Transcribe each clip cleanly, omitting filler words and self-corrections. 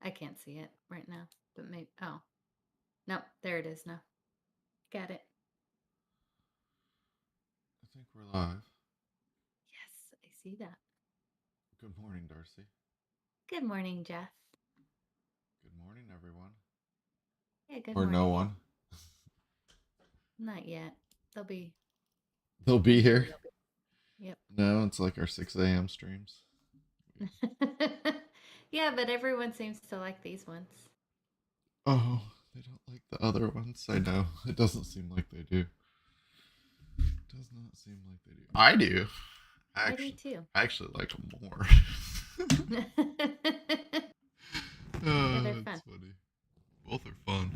I can't see it right now, but maybe. Oh, no, there it is now. Got it. I think we're live. Yes, I see that. Good morning, Darcy. Good morning, Jeff. Good morning, everyone. Yeah, good Or no morning. one. Not yet. They'll be. They'll be Eventually, here. they'll be. Yep. No, it's like our 6 a.m. streams. Yeah, but everyone seems to like these ones. Oh, they don't like the other ones. I know. It doesn't seem like they do. It does not seem like they do. I do. I do Actually, too. I actually like them more. Yeah, they're It's fun. funny. Both are fun.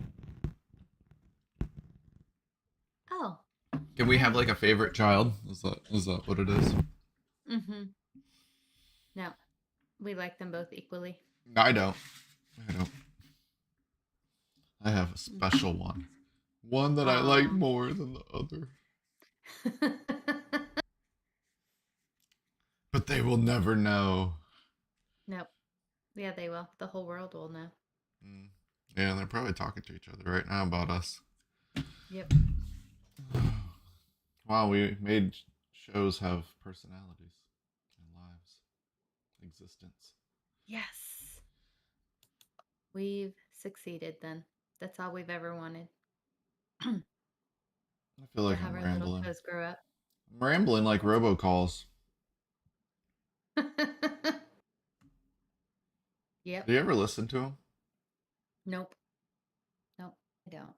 Oh, Can we I have have like a pictures favorite of them. child? Is that what it is? Mm-hmm. No, we like them both equally. I don't. I don't. I have a Mm. special one. One that I like Aw. more than the other. But they will never know. Nope. Yeah, they will. The whole world will know. Mm. Yeah, they're probably talking to each other right now about us. Yep. Wow, we made shows have personalities and lives, existence. Yes. We've succeeded then. That's all we've ever wanted. I feel To like have I'm our little rambling. toes grow up. I'm rambling like That's robocalls. Yep. Do you ever listen to them? Nope. Nope. I don't.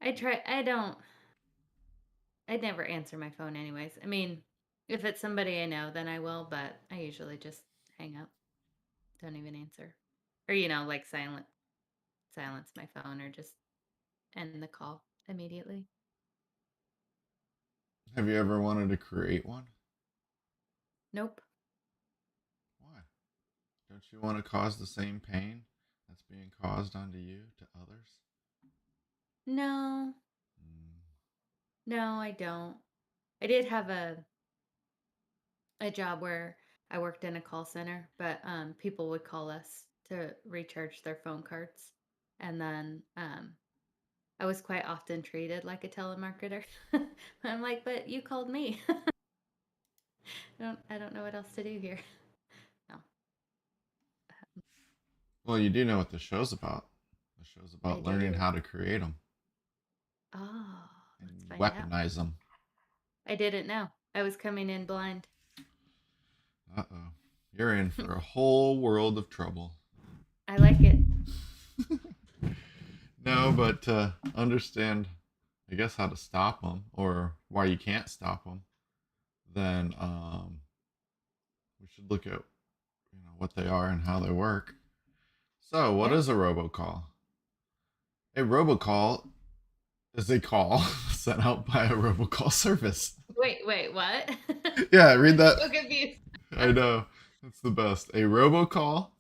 I try. I don't. I'd never answer my phone anyways. I mean, if it's somebody I know, then I will, but I usually just hang up. Don't even answer. Or, like silence my phone or just end the call immediately. Have you ever wanted to create one? Nope. Why? Don't you want to cause the same pain that's being caused onto you to others? No. Mm. No, I don't. I did have a job where I worked in a call center, but people would call us to recharge their phone cards. And then I was quite often treated like a telemarketer. I'm like, but you called me. I don't know what else to do here. No. Well, you do know what the show's about. The show's I about learning do. how to create them Oh, let's and find out. weaponize them. I didn't know. I was coming in blind. Uh oh. You're in for a whole world of trouble. I like it. No, but to understand, I guess, how to stop them or why you can't stop them, then we should look at what they are and how they work. So, what Yeah. is a robocall? A robocall is a call sent out by a robocall service. Wait, what? Yeah, read I'm that. so confused. I know. That's the best. A robocall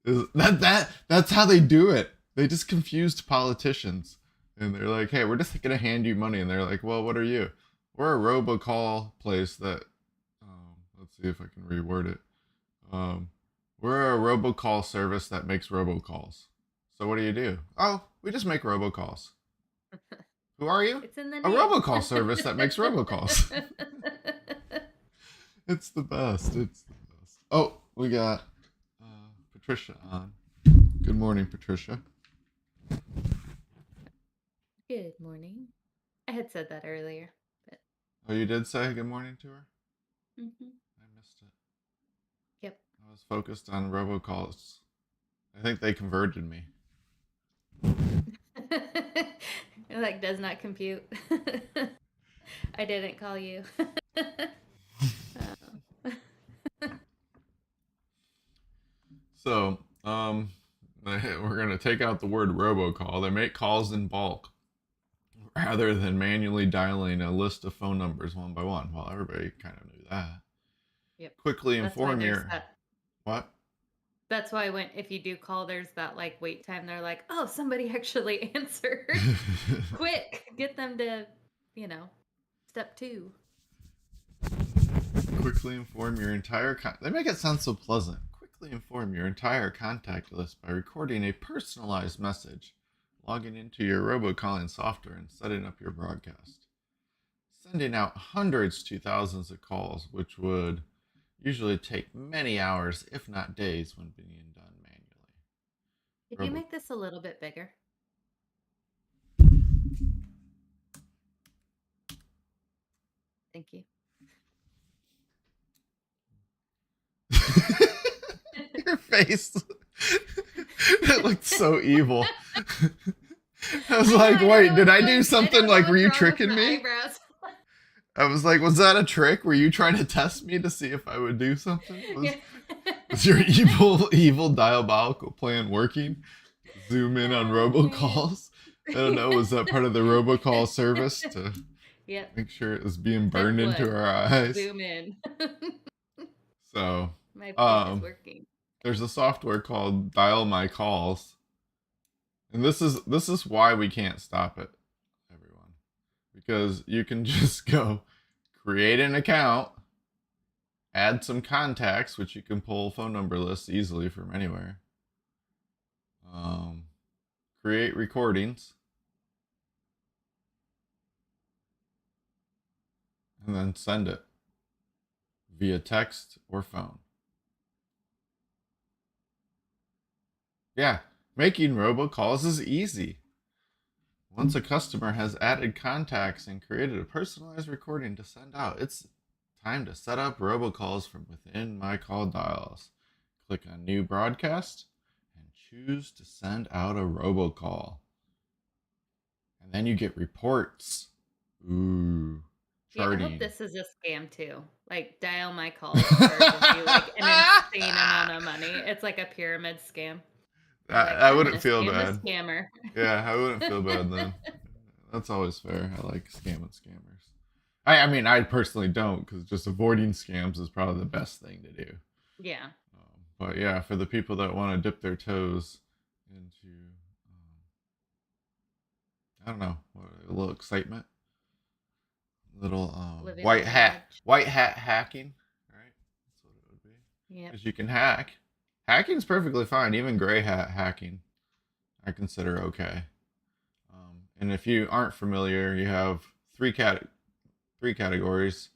is that's how they do it. They just confused politicians. And they're like, "Hey, we're just going to hand you money." And they're like, "Well, what are you?" We're a robocall place that let's see if I can reword it. Um, we're a robocall service that makes robocalls. So what do? Oh, we just make robocalls. Who are you? It's in the A name. robocall service that makes robocalls. It's the best. It's the best. Oh, we got Patricia on. Good morning, Patricia. Good morning. I had said that earlier, but Oh, you did say good morning to her? hmm I missed it. yep. I was focused on robocalls. I think they converted me. It like does not compute. I didn't call you. Oh. So, we're going to take out the word robocall. They make calls in bulk rather than manually dialing a list of phone numbers one by one. Well, everybody kind of knew that. Yep. Quickly That's why inform there's your. that. What? That's why when if you do call, there's that like wait time. They're like, oh, somebody actually answered. Quick, get them to, you know, step two. Quickly inform your entire. They make it sound so pleasant. Quickly quickly inform your entire contact list by recording a personalized message, logging into your robocalling software, and setting up your broadcast. Sending out hundreds to thousands of calls, which would usually take many hours, if not days, when being done manually. Could you Robo- make this a little bit bigger? Thank you. Your face. It looked so evil. I was like, wait, did I do I something? don't know Like, were what's you wrong with tricking my me? eyebrows. I was like, was that a trick? Were you trying to test me to see if I would do something? Yeah. Was your evil diabolical plan working? Zoom in on Oh, man. robocalls? I don't know, was that part of the robocall service to Yep. make sure it was being Step burned into one, our eyes? zoom in. So, My plan is um, working. there's a software called Dial My Calls, and this is why we can't stop it, everyone, because you can just go create an account, add some contacts, which you can pull phone number lists easily from anywhere, um, create recordings, and then send it via text or phone. Yeah, making robocalls is easy. Once a customer has added contacts and created a personalized recording to send out, it's time to set up robocalls from within my call dials. Click on New Broadcast and choose to send out a robocall. And then you get reports. Ooh, Yeah, I hope charting. this is a scam too. Like dial my calls charges you like an insane amount of money. It's like a pyramid scam. They're like, I I'm wouldn't gonna feel scam the bad. scammer. Yeah, I wouldn't feel bad then. That's always fair. I like scamming scammers. I mean, I personally don't, because just avoiding scams is probably the best thing to do. Yeah. But yeah, for the people that want to dip their toes into, I don't know, a little excitement, a little Living on the edge. white hat hacking, right? That's what it would be. Yep. Because you can hack. Hacking's perfectly fine. Even gray hat hacking, I consider okay. And if you aren't familiar, you have three categories: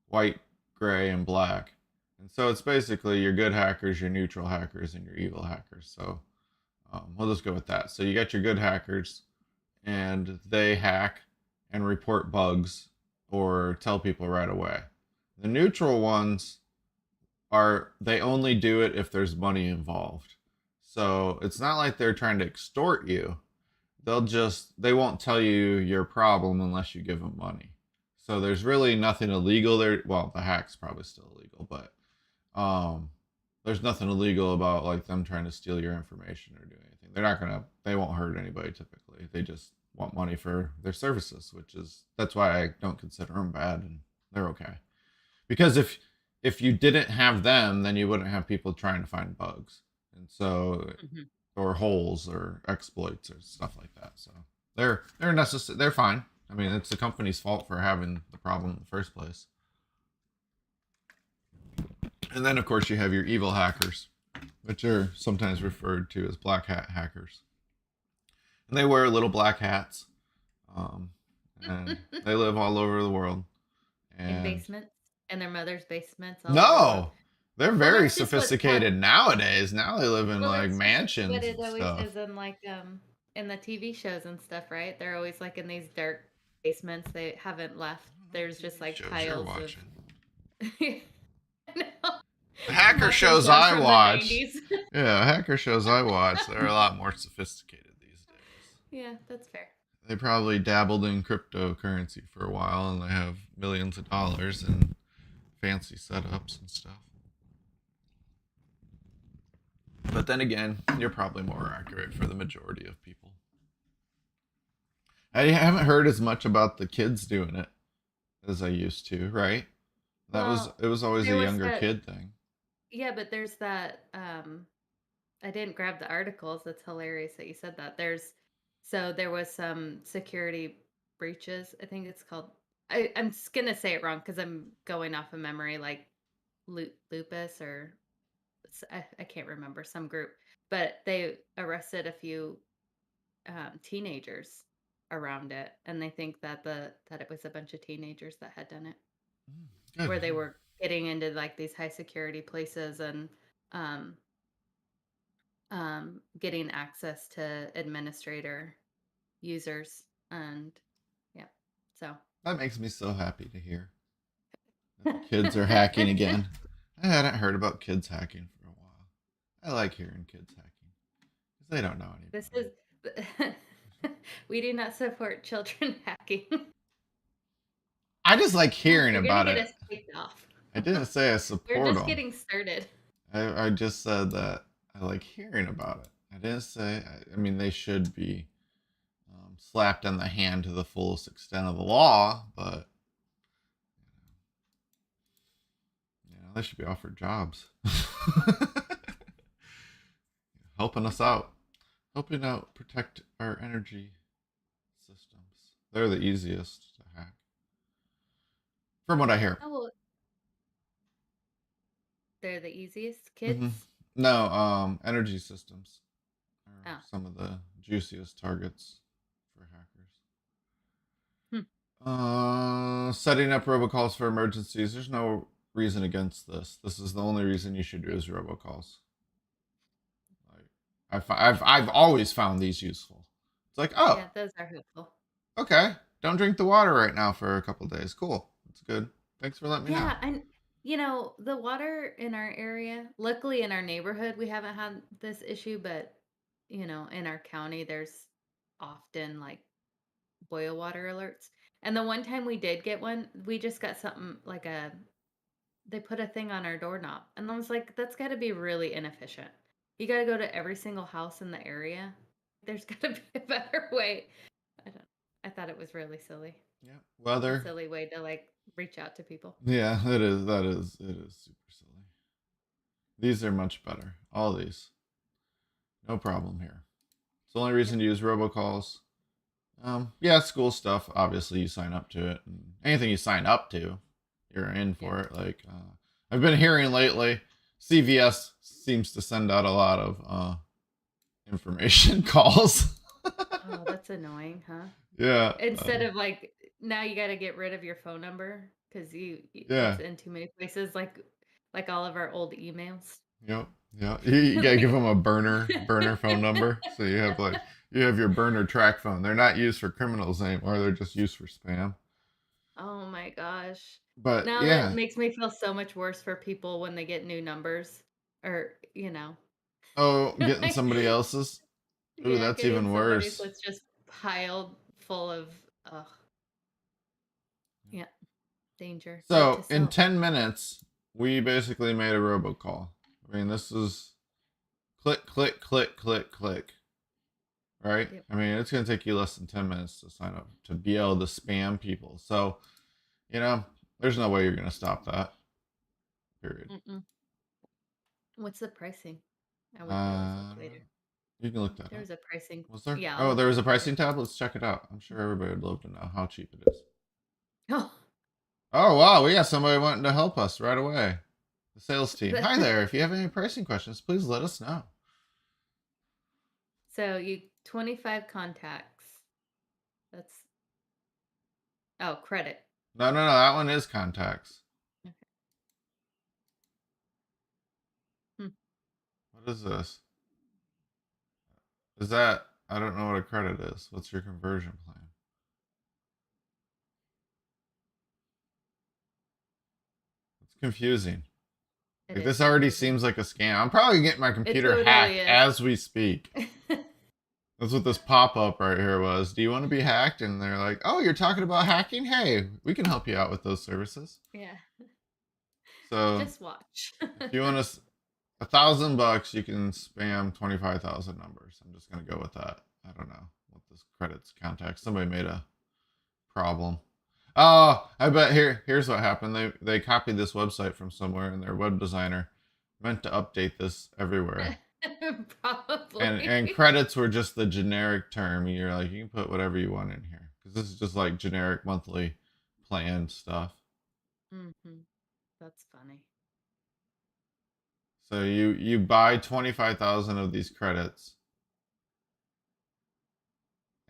white, gray, and black. And so it's basically your good hackers, your neutral hackers, and your evil hackers. So we'll just go with that. So you got your good hackers, and they hack and report bugs or tell people right away. The neutral ones they only do it if there's money involved. So it's not like they're trying to extort you. They won't tell you your problem unless you give them money. So there's really nothing illegal there. Well, the hack's probably still illegal, but um there's nothing illegal about like them trying to steal your information or do anything. They won't hurt anybody typically. They just want money for their services, that's why I don't consider them bad, and they're okay. Because if you didn't have them, then you wouldn't have people trying to find bugs. And so Mhm. or holes or exploits or stuff like that. So they're necessary. They're fine. I mean, it's the company's fault for having the problem in the first place. And then, of course, you have your evil hackers, which are sometimes referred to as black hat hackers. And they wear little black hats, um, and they live all over the world. In And basements, in their mother's basements all over the world. no, they're Well, very that's just what sophisticated nowadays. Now they live in well, like that's just what mansions it and always stuff. is in the TV shows and stuff, right? They're always like in these dark basements they haven't left. I don't know There's what just TV like shows you're piles of watching. No. The I'm hacker watching shows shows I from the watch. 90s. Yeah, hacker shows I watch. They're a lot more sophisticated these days. Yeah, that's fair. They probably dabbled in cryptocurrency for a while, and they have millions of dollars and fancy setups and stuff. But then again, you're probably more accurate for the majority of people. I haven't heard as much about the kids doing it as I used to, right? Well, It was always a there was younger that kid thing. yeah, but there's that I didn't grab the articles. That's hilarious that you said that. There was some security breaches. I think it's called. I'm just gonna say it wrong because I'm going off of memory, like lupus or I can't remember some group, but they arrested a few teenagers around it, and they think that it was a bunch of teenagers that had done it, Mm, good. where they were getting into like these high security places and um, getting access to administrator users, and yeah, so. That makes me so happy to hear that the kids are hacking again. I hadn't heard about kids hacking for a while. I like hearing kids hacking because they don't know any This better. is we do not support children hacking. I just like hearing You're gonna about get it. us kicked off. I didn't say I We're support just them. getting started. I just said that I like hearing about it. I didn't say, I mean, they should be slapped on the hand to the fullest extent of the law, but, they should be offered jobs. Helping us out. Helping out protect our energy systems. They're the easiest to hack. From what I hear. Oh, well, they're the easiest Hmm. kids. No, energy systems are Oh, some of the juiciest targets for hackers. hmm. Setting up robocalls for emergencies. There's no reason against this. This is the only reason you should do is robocalls. Like, I've always found these useful. It's like, oh, Yeah, those are helpful. okay, don't drink the water right now for a couple days. Cool, that's good. Thanks for letting me know. Yeah, and the water in our area, luckily in our neighborhood, we haven't had this issue, but in our county, there's often like boil water alerts. And the one time we did get one, we just got something like they put a thing on our doorknob. And I was like, that's got to be really inefficient. You got to go to every single house in the area. There's got to be a better way. I don't I thought it was really silly. Yeah, A weather. silly way to like reach out to people. Yeah, it is. It is super silly. These are much better. All these, no problem here. It's the only Yep. reason to use robocalls. Yeah, school stuff. Obviously, you sign up to it, and anything you sign up to, you're in Yeah. for it. Like, I've been hearing lately, CVS seems to send out a lot of information calls. Oh, that's annoying, huh? Yeah, Instead of like now you got to get rid of your phone number because yeah, it's in too many places, like all of our old emails. yep, yeah. You gotta give Like them a burner phone number, so you have your burner track phone. They're not used for criminals anymore. They're just used for spam. Oh my gosh. But Now that yeah, makes me feel so much worse for people when they get new numbers or, oh, getting somebody else's. Ooh, yeah, that's getting even somebody's worse. that's just piled full of, ugh, yeah, danger. Note to So in self. 10 minutes, we basically made a robocall. I mean, this is click, click, click, click, click. Right? Yep. I mean, it's going to take you less than 10 minutes to sign up to be able to spam people. So, you know, there's no way you're going to stop that. Period. Mm-mm. What's the pricing? I would really look Uh, later. you can look that There up. was a pricing. Was there? Yeah, I'll Oh, look there it was up a later. pricing tab. Let's check it out. I'm sure everybody would love to know how cheap it is. Oh, Oh, wow. We got somebody wanting to help us right away. The sales team. Hi there. If you have any pricing questions, please let us know. so you 25 contacts. That's credit. No, no, no. That one is contacts. Okay. Hmm. What is this? Is that? I don't know what a credit is. What's your conversion plan? It's confusing. It Like is this already confusing. seems like a scam. I'm probably getting my It computer totally hacked is. as we speak. That's what this pop up right here was. Do you want to be hacked? And they're like, oh, you're talking about hacking? Hey, we can help you out with those services. Yeah. So Just watch. if you want us $1,000, you can spam 25,000 numbers. I'm just gonna go with that. I don't know what this credits contact. Somebody made a problem. Oh, I bet here's what happened. They copied this website from somewhere, and their web designer meant to update this everywhere. And Probably. credits were just the generic term. You're like, you can put whatever you want in here because this is just like generic monthly plan stuff. Hmm. That's funny. So you buy 25,000 of these credits,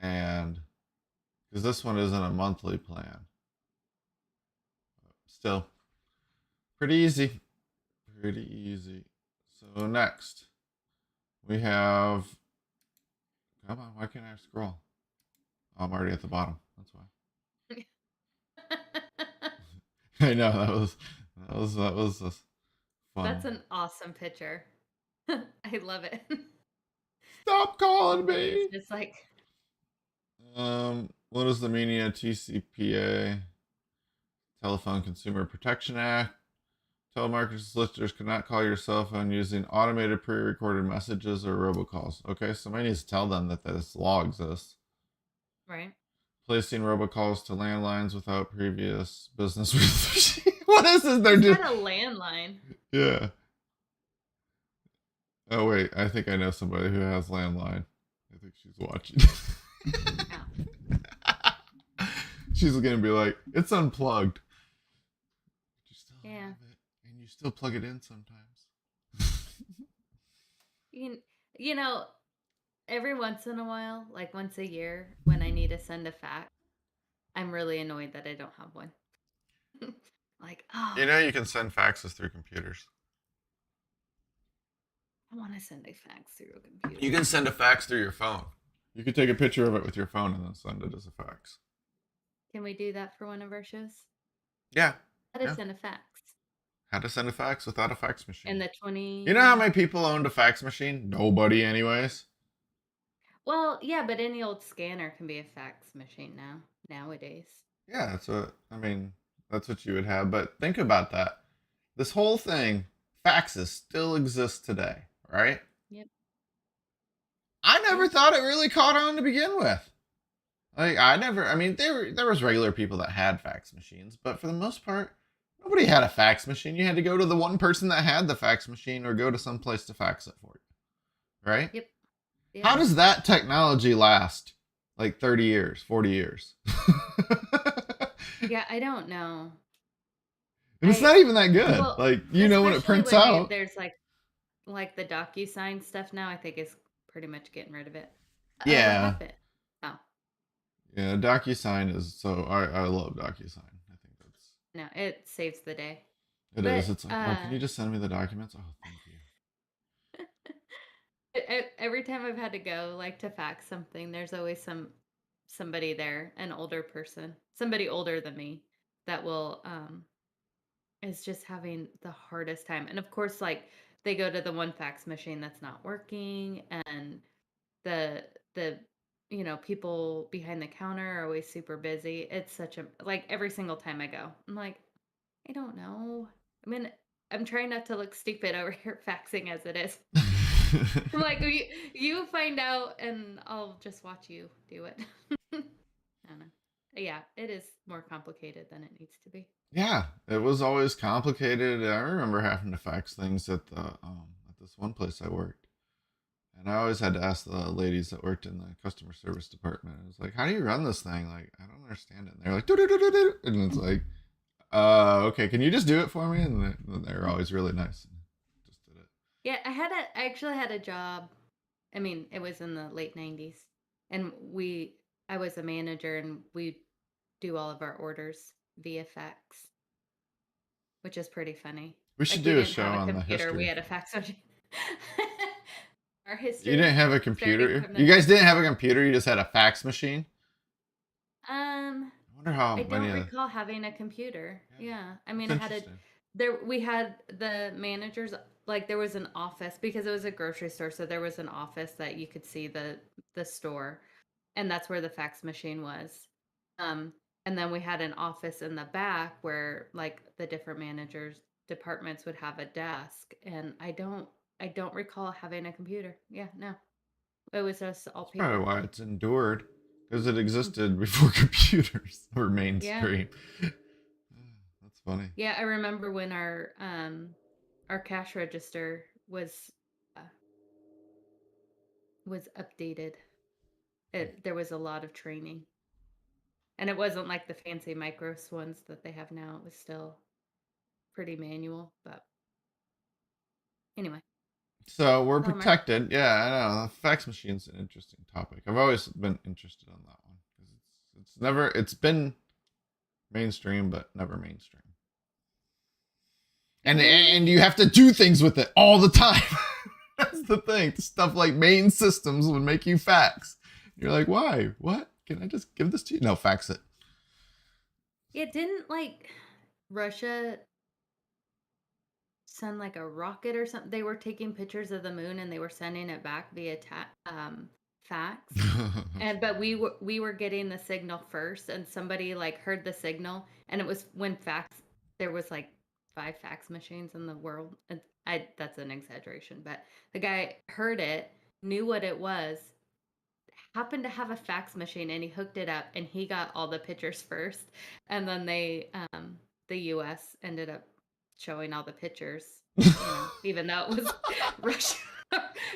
and because this one isn't a monthly plan, still pretty easy, pretty easy. So next we have. Come on, why can't I scroll? Oh, I'm already at the bottom. That's why. I know that was That's fun. an awesome picture. I love it. Stop calling It's me. just like, What is the meaning of TCPA? Telephone Consumer Protection Act. Telemarketers solicitors cannot call your cell phone using automated pre-recorded messages or robocalls. Okay, somebody needs to tell them that this law exists. right? Placing robocalls to landlines without previous business with. What is this? They're Who's just got a landline? yeah. Oh wait, I think I know somebody who has landline. I think she's watching. Oh, She's gonna be like, "It's unplugged." But you still yeah. have it, and you still plug it in sometimes. You, you know, every once in a while, like once a year, when I need to send a fax, I'm really annoyed that I don't have one. Like, You oh, know, you can send faxes through computers. I want to send a fax through a You computer. can send a fax through your phone. You could take a picture of it with your phone and then send it as a fax. Can we do that for one of our shows? Yeah, How to yeah. send a fax How to send a fax without a fax in machine. the You know how 20. many people owned a fax machine? Nobody, anyways. Well, yeah, but any old scanner can be a fax machine nowadays. Yeah, that's what I mean. That's what you would have. But think about that. This whole thing, faxes still exist today, right? Yep. I never Yeah. thought it really caught on to begin with. Like I never. I mean, there was regular people that had fax machines, but for the most part, nobody had a fax machine. You had to go to the one person that had the fax machine, or go to some place to fax it for you, right? Yep. Yep. How does that technology last like 30 years, 40 years? Yeah, I don't know. And it's I not even that good. well, Like, you know, when it especially prints when out. there's like the DocuSign stuff now, I think is pretty much getting rid of it. Oh, what Yeah. happened? Oh, Yeah, DocuSign is so I love DocuSign. I think that's no, it saves the day. it is. But It's like, oh, can you just send me the documents? Oh, thank you. every time I've had to go like to fax something, there's always somebody there, an older person, somebody older than me that will is just having the hardest time. And of course, like they go to the one fax machine that's not working, and the the people behind the counter are always super busy. It's such a like every single time I go, I'm like, I don't know. I mean, I'm trying not to look stupid over here faxing as it is. I'm like, you find out and I'll just watch you do it. I don't know. Yeah, it is more complicated than it needs to be. Yeah, it was always complicated. I remember having to fax things at this one place I worked. And I always had to ask the ladies that worked in the customer service department. It was like, how do you run this thing? Like, I don't understand it. And they're like, do do do do do, and it's like, okay, can you just do it for me? And they're always really nice. And just did it. Yeah, I actually had a job. I mean, it was in the late 90s. And I was a manager and we do all of our orders via fax, which is pretty funny. We should Like we do a didn't show have a on the computer, we history. had a fax machine. Our You didn't history have a starting computer. from the You guys didn't have a computer. You just had a fax machine. um I wonder how I many don't of. recall having a computer. Yeah, Yeah. I that's mean, interesting. we had the managers, like there was an office because it was a grocery store, so there was an office that you could see the store, and that's where the fax machine was. Um and then we had an office in the back where like the different managers departments would have a desk, and I don't recall having a computer. Yeah, no. It was just all That's probably paper. why it's endured, because it Mm. existed before computers were Yeah. mainstream. That's funny. Yeah, I remember when our cash register uh, was updated. There was a lot of training. And it wasn't like the fancy micros ones that they have now. It was still pretty manual, but Anyway, So we're bummer. protected. Yeah, I know. The fax machine's an interesting topic. I've always been interested in that one because it's been mainstream, but never mainstream. And you have to do things with it all the time. That's the thing. Stuff like main systems would make you fax. You're like, why? What? Can I just give this to you? No, fax it. It didn't like Russia send like a rocket or something. They were taking pictures of the moon and they were sending it back via fax. And but we were getting the signal first, and somebody like heard the signal, and it was when fax there was like 5 fax machines in the world. And I that's an exaggeration, but the guy heard it, knew what it was, happened to have a fax machine, and he hooked it up, and he got all the pictures first, and then the US ended up showing all the pictures, even though it was Russia.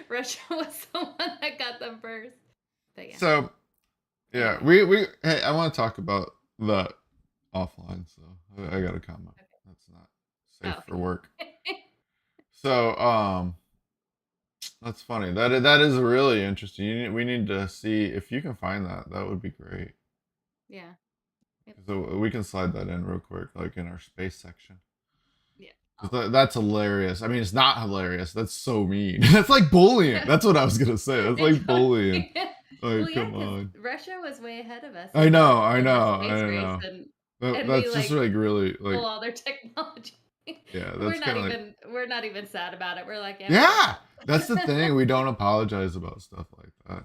Russia was the one that got them first. But yeah. So yeah, Anyway. we hey, I want to talk about that offline. So I got a comment. That's not safe Oh, for work. So that's funny. That is really interesting. We need to see if you can find that. That would be great. yeah. Yep. So we can slide that in real quick, like in our space section. Yeah. 'Cause that's hilarious. I mean, it's not hilarious. That's so mean. That's like bullying. That's what I was gonna say. That's like bullying. Well, Like, yeah, come because on. Russia was way ahead of us I in know, the I in the know, space I race, know. and we That's just like like really like stole all their technology. yeah. we're That's not kind of like even we're not even sad about it. We're like, yeah, we did yeah. That's the that. thing. We don't apologize about stuff like that.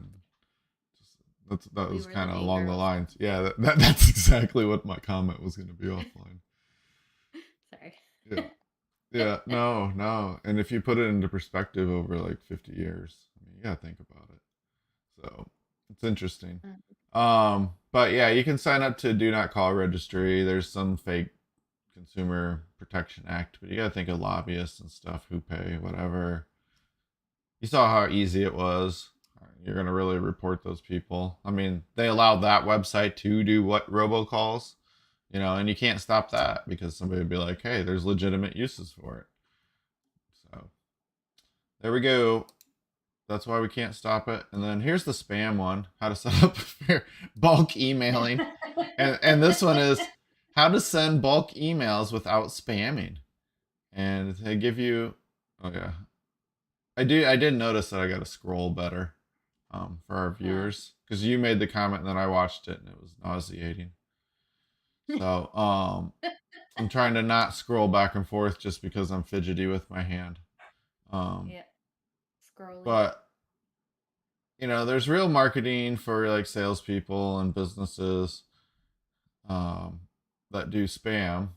Just, that We was were the kind of mean along the girls. lines. Yeah, that's exactly what my comment was going to be offline. Sorry. Yeah, yeah. No, no. And if you put it into perspective over like 50 years, I mean, you gotta think about it. So it's interesting. Mm. But yeah, you can sign up to Do Not Call registry. There's some fake Consumer Protection Act, but you gotta think of lobbyists and stuff who pay whatever. You saw how easy it was. You're gonna really report those people. I mean, they allowed that website to do what robocalls, and you can't stop that because somebody would be like, "Hey, there's legitimate uses for it." So there we go. That's why we can't stop it. And then here's the spam one: how to set up bulk emailing, and this one is how to send bulk emails without spamming. And they give you, oh yeah, I did notice that I got to scroll better for our Oh. viewers because you made the comment and then I watched it and it was nauseating. So I'm trying to not scroll back and forth just because I'm fidgety with my hand. Um, Yeah. Scrolly. but there's real marketing for like salespeople and businesses um, that do spam.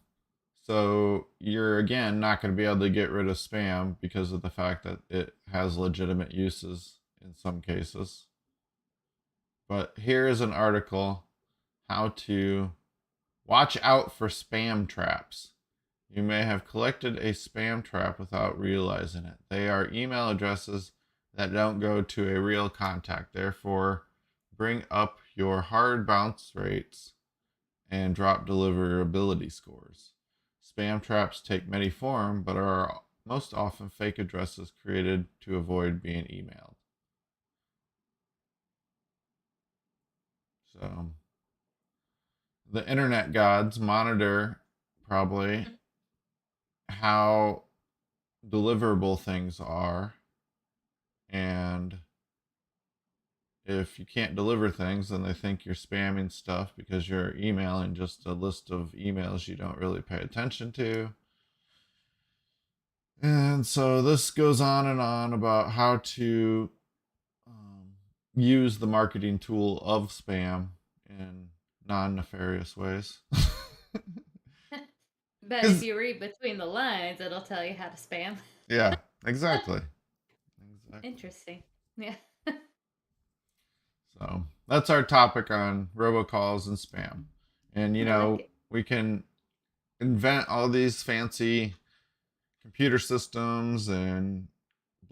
So you're again not going to be able to get rid of spam because of the fact that it has legitimate uses in some cases. But here is an article: how to watch out for spam traps. You may have collected a spam trap without realizing it. They are email addresses that don't go to a real contact. Therefore, bring up your hard bounce rates and drop deliverability scores. Spam traps take many forms, but are most often fake addresses created to avoid being emailed. So, the internet gods monitor probably how deliverable things are, and if you can't deliver things, then they think you're spamming stuff because you're emailing just a list of emails you don't really pay attention to. And so this goes on and on about how to use the marketing tool of spam in non-nefarious ways. But if Because you read between the lines, it'll tell you how to spam. yeah, exactly, exactly. Interesting. Yeah. So that's our topic on robocalls and spam. And I like it. we can invent all these fancy computer systems and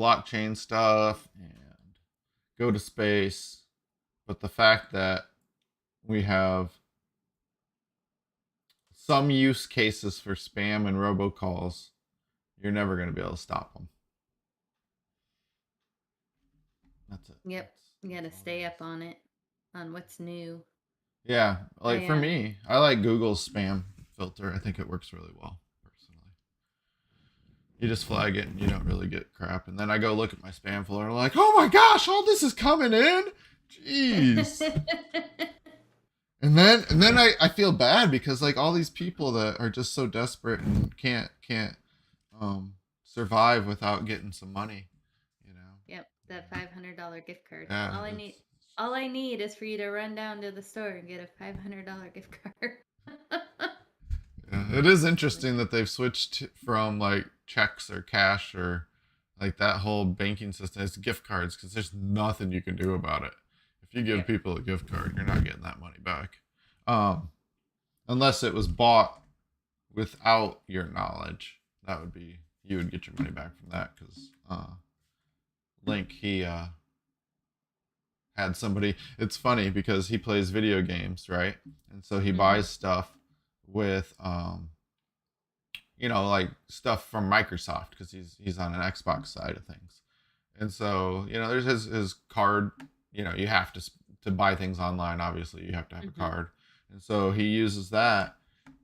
blockchain stuff and go to space. But the fact that we have some use cases for spam and robocalls, you're never going to be able to stop them. That's it. Yep. You gotta That's all stay it up is. on it, on what's new. Yeah, like I for me, I like Google's spam filter. I think it works really well, personally. You just flag it and you don't really get crap. And then I go look at my spam folder and I'm like, oh my gosh, all this is coming in. Jeez. And then I feel bad because like all these people that are just so desperate and can't survive without getting some money, you know. Yep, that $500 gift card. Yeah, it's All I need is for you to run down to the store and get a $500 gift card. yeah, it is interesting that they've switched from like checks or cash or like that whole banking system. It's gift cards because there's nothing you can do about it. If you give Yep. people a gift card, you're not getting that money back, um, unless it was bought without your knowledge. That would be you would get your money back from that because Link he had somebody. It's funny because he plays video games, right? And so he Mm-hmm. buys stuff with like stuff from Microsoft because he's on an Xbox side of things. And so, there's his card, you have to buy things online, obviously, you have to have a Mm-hmm. card. And so he uses that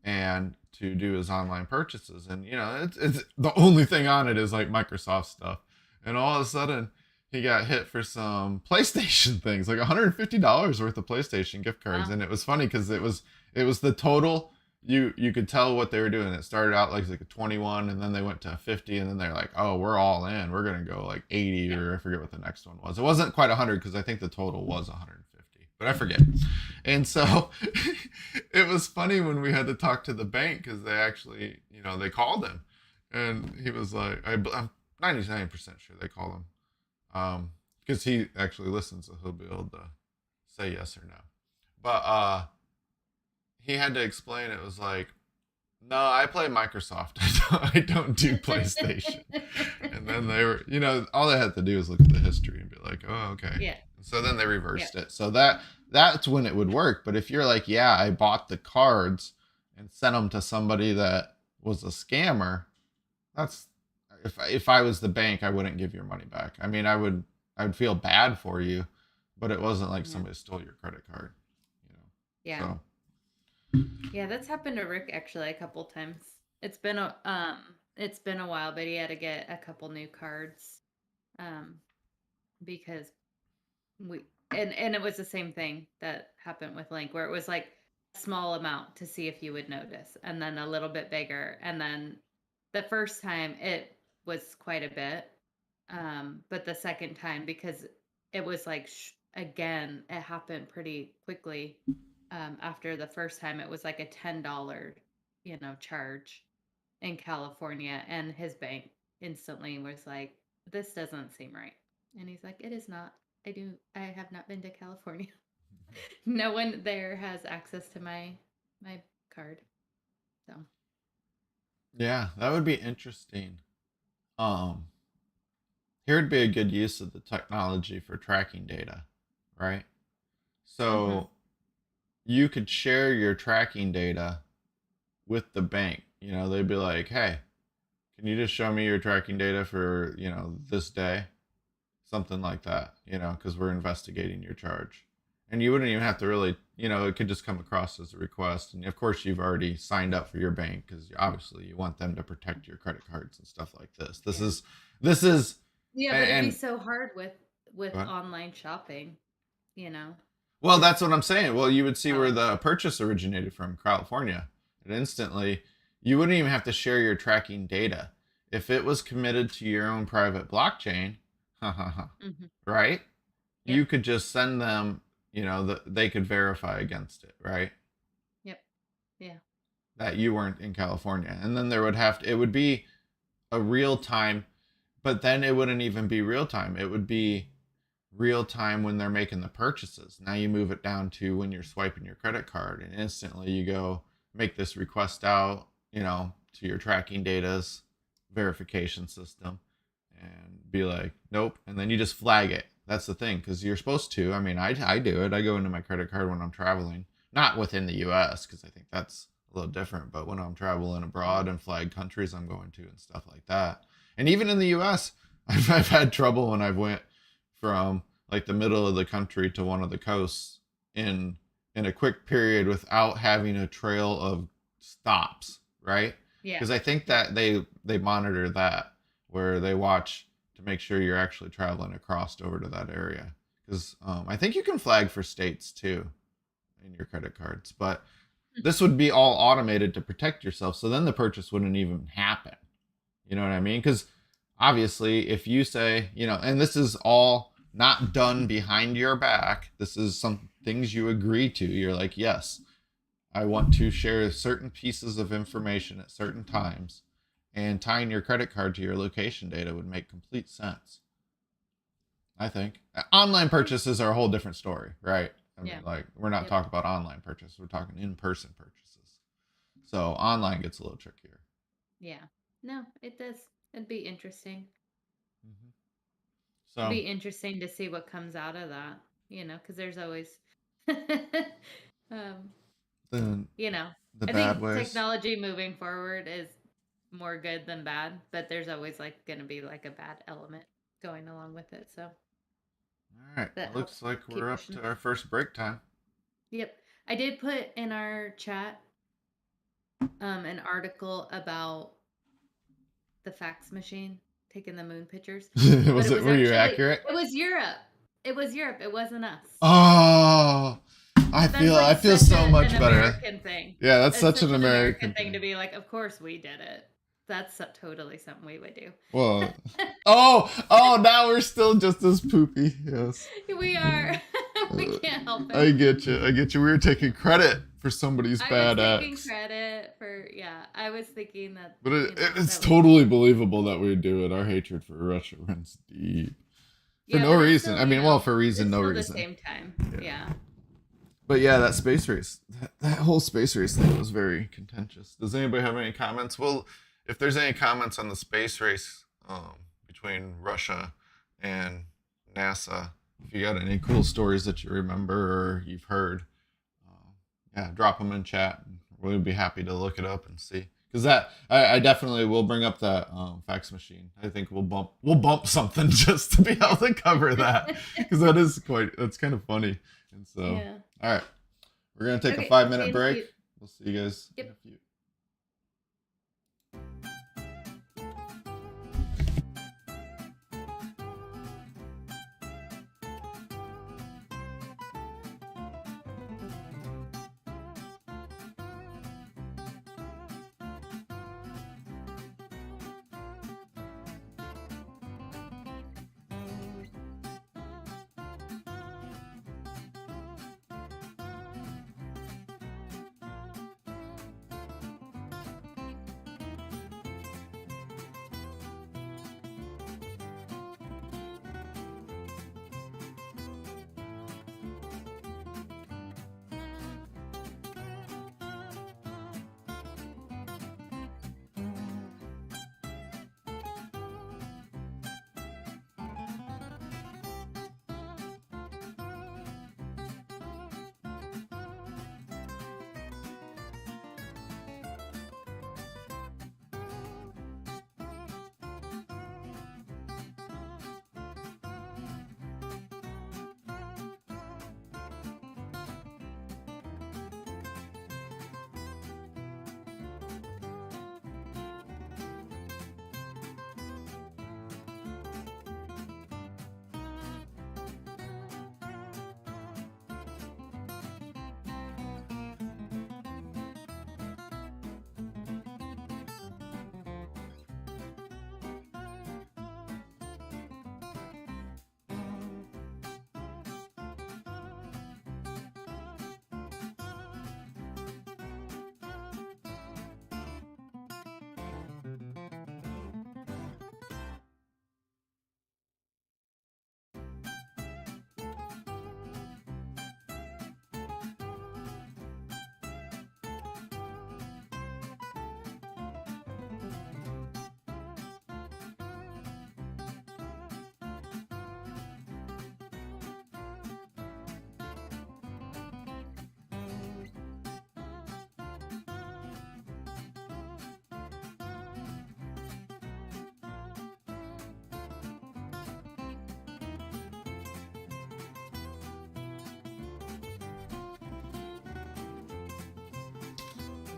and to do his online purchases. And it's the only thing on it is like Microsoft stuff. And all of a sudden he got hit for some PlayStation things, like $150 worth of PlayStation gift cards. Wow. And it was funny because it was the total. You could tell what they were doing. It started out like a 21 and then they went to 50 and then they're like, oh, we're all in, we're gonna go like 80, Yep. or I forget what the next one was. It wasn't quite 100 because I think the total was 150, but I forget. And so it was funny when we had to talk to the bank because they actually, they called him and he was like, I'm 99% sure they called him, because he actually listens, so he'll be able to say yes or no. But he had to explain. It was like, no, I play Microsoft. I don't do PlayStation. And then they were, all they had to do is look at the history and be like, oh, okay. Yeah. And so then they Yeah. reversed it. So that's when it would work. But if you're like, yeah, I bought the cards and sent them to somebody that was a scammer, that's if I was the bank, I wouldn't give your money back. I mean, I would feel bad for you, but it wasn't like Yeah. somebody stole your credit card, you know. Yeah. So Yeah, that's happened to Rick actually a couple times. It's been a while, but he had to get a couple new cards um because we and it was the same thing that happened with Link where it was like a small amount to see if you would notice and then a little bit bigger and then the first time it was quite a bit, but the second time because it was like again it happened pretty quickly. After the first time it was like a $10 charge in California and his bank instantly was like, this doesn't seem right. And he's like, it is not. I have not been to California. No one there has access to my card. So yeah, that would be interesting. Um, Here would be a good use of the technology for tracking data, right? mhm. So you could share your tracking data with the bank. They'd be like, hey, can you just show me your tracking data for, this day? Something like that, because we're investigating your charge. And you wouldn't even have to really, it could just come across as a request. And of course, you've already signed up for your bank because obviously you want them to protect your credit cards and stuff like this. This Yeah. is, this is, Yeah, but it'd be and so hard with what? online shopping, you know. Well, that's what I'm saying. Well, you would see where Oh, the purchase originated from, California. And instantly, you wouldn't even have to share your tracking data. If it was committed to your own private blockchain, mhm. right? Yep. You could just send them, that they could verify against it, right? Yep. Yeah. That you weren't in California. And then it would be a real time, but then it wouldn't even be real time. It would be real time when they're making the purchases. Now you move it down to when you're swiping your credit card and instantly you go make this request out, to your tracking data's verification system and be like, nope. And then you just flag it. That's the thing, because you're supposed to. I mean, I do it. I go into my credit card when I'm traveling, not within the US, because I think that's a little different, but when I'm traveling abroad and flag countries I'm going to and stuff like that. And even in the US, I've had trouble when I've went from like the middle of the country to one of the coasts in a quick period without having a trail of stops, right? Yeah. Because I think Yeah. that they monitor that, where they watch to make sure you're actually traveling across over to that area. Because I think you can flag for states too in your credit cards, but this would be all automated to protect yourself. So then the purchase wouldn't even happen. You know what I mean? Because obviously, if you say, and this is all not done behind your back, this is some things you agree to. You're like, yes, I want to share certain pieces of information at certain times, and tying your credit card to your location data would make complete sense. I think online purchases are a whole different story, right? I mean, Yeah. like, we're not Yep. talking about online purchases, we're talking in-person purchases. So online gets a little trickier. Yeah. No, it does. It'd be interesting. Mm-hmm. It'd So be interesting to see what comes out of that, because there's always, um, the you know, the I bad think ways. technology moving forward is more good than bad, but there's always like going to be like a bad element going along with it. So All right, that it looks helps like keep we're up pushing. to our first break time. Yep. I did put in our chat an article about the fax machine taking the moon pictures, but Was it it? was Were you actually accurate? it was Europe. It was Europe. It wasn't us. Oh, I That's feel like I feel such so an much better. American thing. Yeah, that's It's such such an an American American thing to thing. be like, of course we did it. That's totally something we would do. Well, oh, now we're still just as poopy. Yes. We are. We Uh, can't help I it. get you. I get you. We were taking credit for somebody's I was bad taking acts. credit for, yeah, I was thinking that, But it's that was, totally believable that we do it. Our hatred for Russia runs deep. For yeah, no but it's reason. still, I mean, well, for reason, it's no still the reason. same time. Yeah. Yeah. But yeah, that space race, that whole space race thing was very contentious. Does anybody have any comments? Well, if there's any comments on the space race between Russia and NASA, if you got any cool stories that you remember or you've heard, yeah, drop them in chat. We'll be happy to look it up and see. Because I definitely will bring up that fax machine. I think we'll bump something just to be able to cover that, because that's kind of funny. And so, Yeah. all right, we're gonna take a Okay. 5 minute See you in a break. few. We'll see you guys in Yep. a few.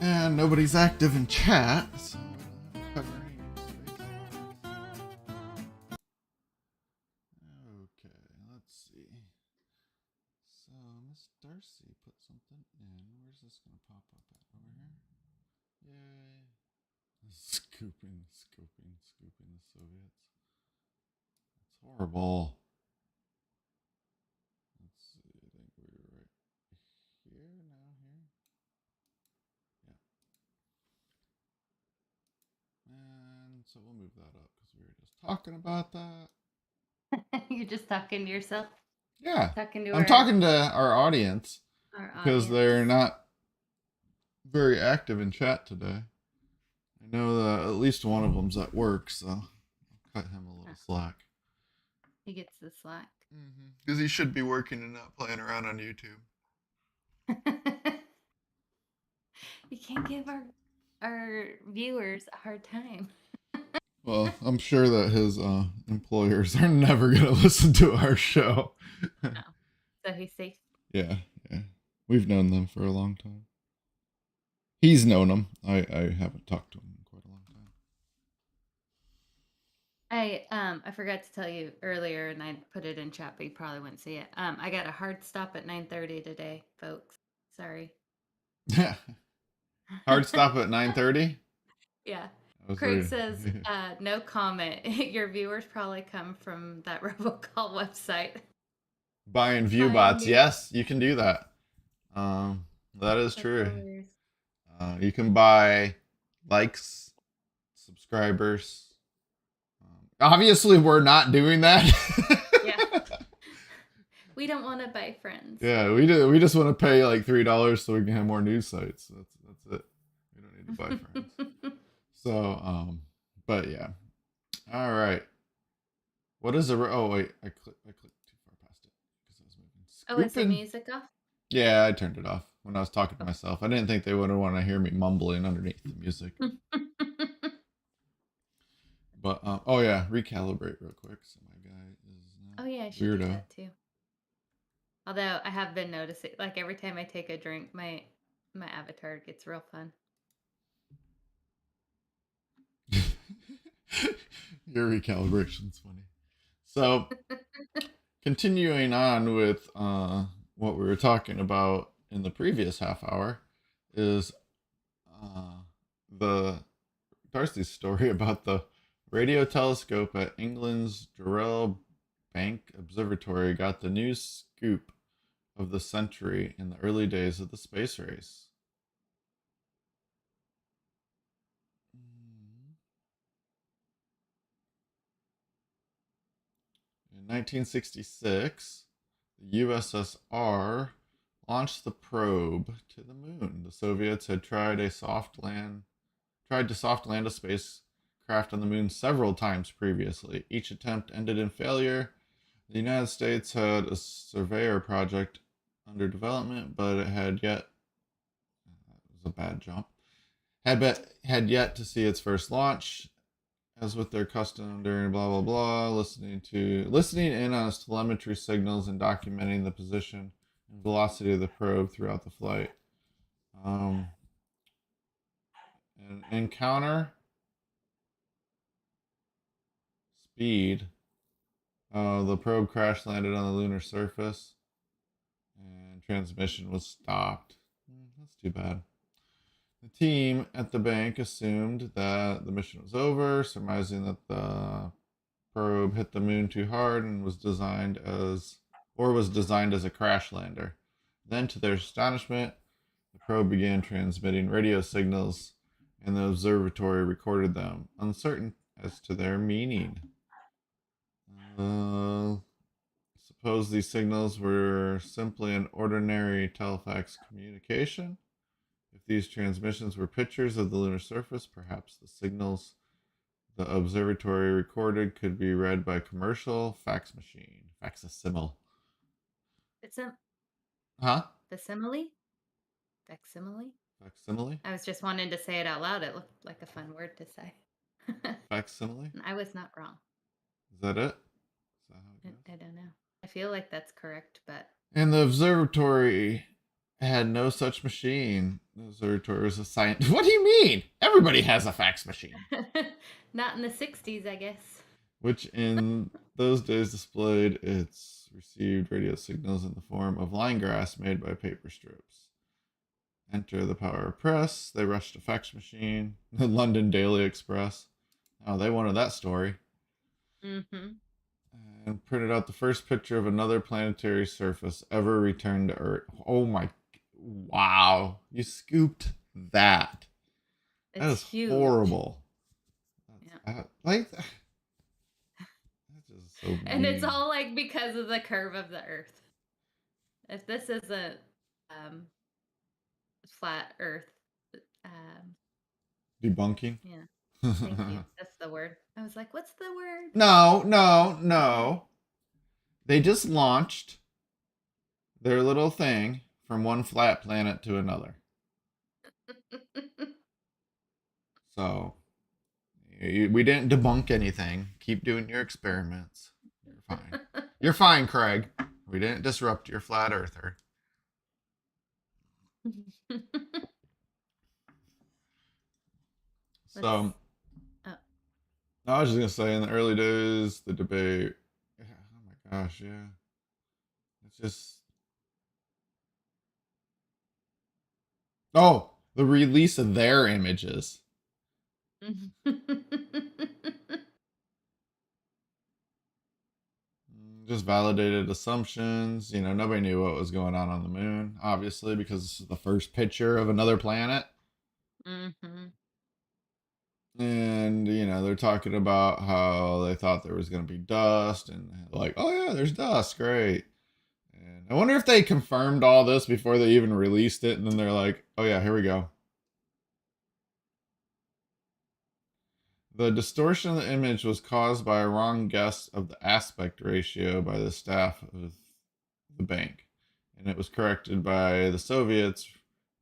And nobody's active in chat, so covering space. Okay, let's see. So Miss Darcy put something in. Where's this gonna pop up at? Over here? Yay. Scooping the Soviets. That's horrible. Let's see, I think we were right here, now here. Yeah. And so we'll move that up because we were just talking about that. You're just talking to yourself? Yeah. Talking to I'm talking to our audience because they're not very active in chat today. I know that at least one of them's at work, so I'll cut him a little slack. He gets the slack. Because he should be working and not playing around on YouTube. You can't give our viewers a hard time. Well, I'm sure that his employers are never going to listen to our show. No. So he's safe. Yeah. We've known them for a long time. He's known them. I haven't talked to him in quite a long time. I forgot to tell you earlier, and I put it in chat, but you probably wouldn't see it. I got a hard stop at 9:30 today, folks. Sorry. Hard stop at 9:30? Yeah. Craig says, no comment. Your viewers probably come from that Robocall website. Buying view bots. Yes, you can do that. That is true. You can buy likes, subscribers. Obviously, we're not doing that. Yeah. We don't want to buy friends. Yeah, we do. We just want to pay like $3 so we can have more news sites. That's it. We don't need to buy friends. So, but yeah. All right. What is oh wait, I clicked too far past it because I was moving. Oh, is the music off? Yeah, I turned it off when I was talking to myself. I didn't think they would want to hear me mumbling underneath the music. But oh yeah, recalibrate real quick. So my guy is now I should do that too. Although I have been noticing, like every time I take a drink, my avatar gets real fun. Your recalibration's funny. So, continuing on with what we were talking about in the previous half hour is the Darcy's story about the radio telescope at England's Durrell Bank Observatory got the news scoop of the century in the early days of the space race. In 1966, the USSR launched the probe to the moon. The Soviets had tried to soft land a spacecraft on the moon several times previously. Each attempt ended in failure. The United States had a surveyor project under development, but it had yet that was a bad jump. Had yet to see its first launch. As with their custom during blah blah blah, listening in on its telemetry signals and documenting the position and velocity of the probe throughout the flight. An encounter speed. The probe crash landed on the lunar surface, and transmission was stopped. That's too bad. The team at the bank assumed that the mission was over, surmising that the probe hit the moon too hard and was designed as a crash lander. Then, to their astonishment, the probe began transmitting radio signals, and the observatory recorded them, uncertain as to their meaning. Suppose these signals were simply an ordinary telefax communication. If these transmissions were pictures of the lunar surface, perhaps the signals the observatory recorded could be read by a commercial fax machine. Facsimile. Facsimile? Facsimile? Facsimile? I was just wanting to say it out loud. It looked like a fun word to say. Facsimile? I was not wrong. Is that it? Is that how it goes? I don't know. I feel like that's correct, but... And the observatory had no such machine. Observatory is a science. What do you mean? Everybody has a fax machine. Not in the 60s, I guess. Which in those days displayed its received radio signals in the form of line graphs made by paper strips. Enter the power of press. They rushed a fax machine. The London Daily Express. Oh, they wanted that story. Mm-hmm. And printed out the first picture of another planetary surface ever returned to Earth. Oh my. Wow. You scooped that. That It's is huge. horrible. Yeah. Like, that's just so And it's mean. all like because of the curve of the Earth. If this isn't flat Earth, Debunking? yeah, thank you. That's the word. I was like, what's the word? No. They just launched their little thing from one flat planet to another. So, we didn't debunk anything. Keep doing your experiments. You're fine. You're fine, Craig. We didn't disrupt your flat earther. So, oh. I was just going to say, in the early days, the debate. Yeah, oh my gosh, yeah. It's just. Oh, the release of their images. Just validated assumptions. Nobody knew what was going on the moon, obviously, because this is the first picture of another planet. Mm-hmm. And, they're talking about how they thought there was going to be dust, and like, oh, yeah, there's dust. Great. And I wonder if they confirmed all this before they even released it. And then they're like, oh, yeah, here we go. The distortion of the image was caused by a wrong guess of the aspect ratio by the staff of the bank, and it was corrected by the Soviets.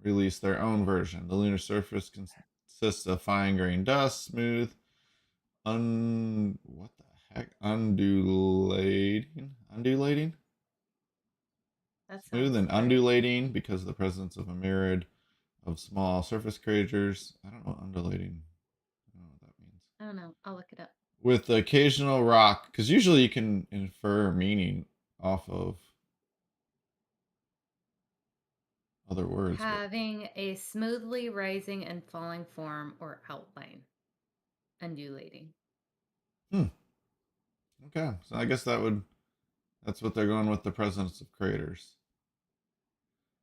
Released their own version. The lunar surface consists of fine-grained dust, smooth, what the heck, undulating, That smooth sounds and right. undulating because of the presence of a myriad of small surface craters. I don't know what undulating. I don't know what that means. I don't know. I'll look it up. With the occasional rock, because usually you can infer meaning off of other words. Having a smoothly rising and falling form or outline. Undulating. Okay, so I guess that's what they're going with, the presence of craters.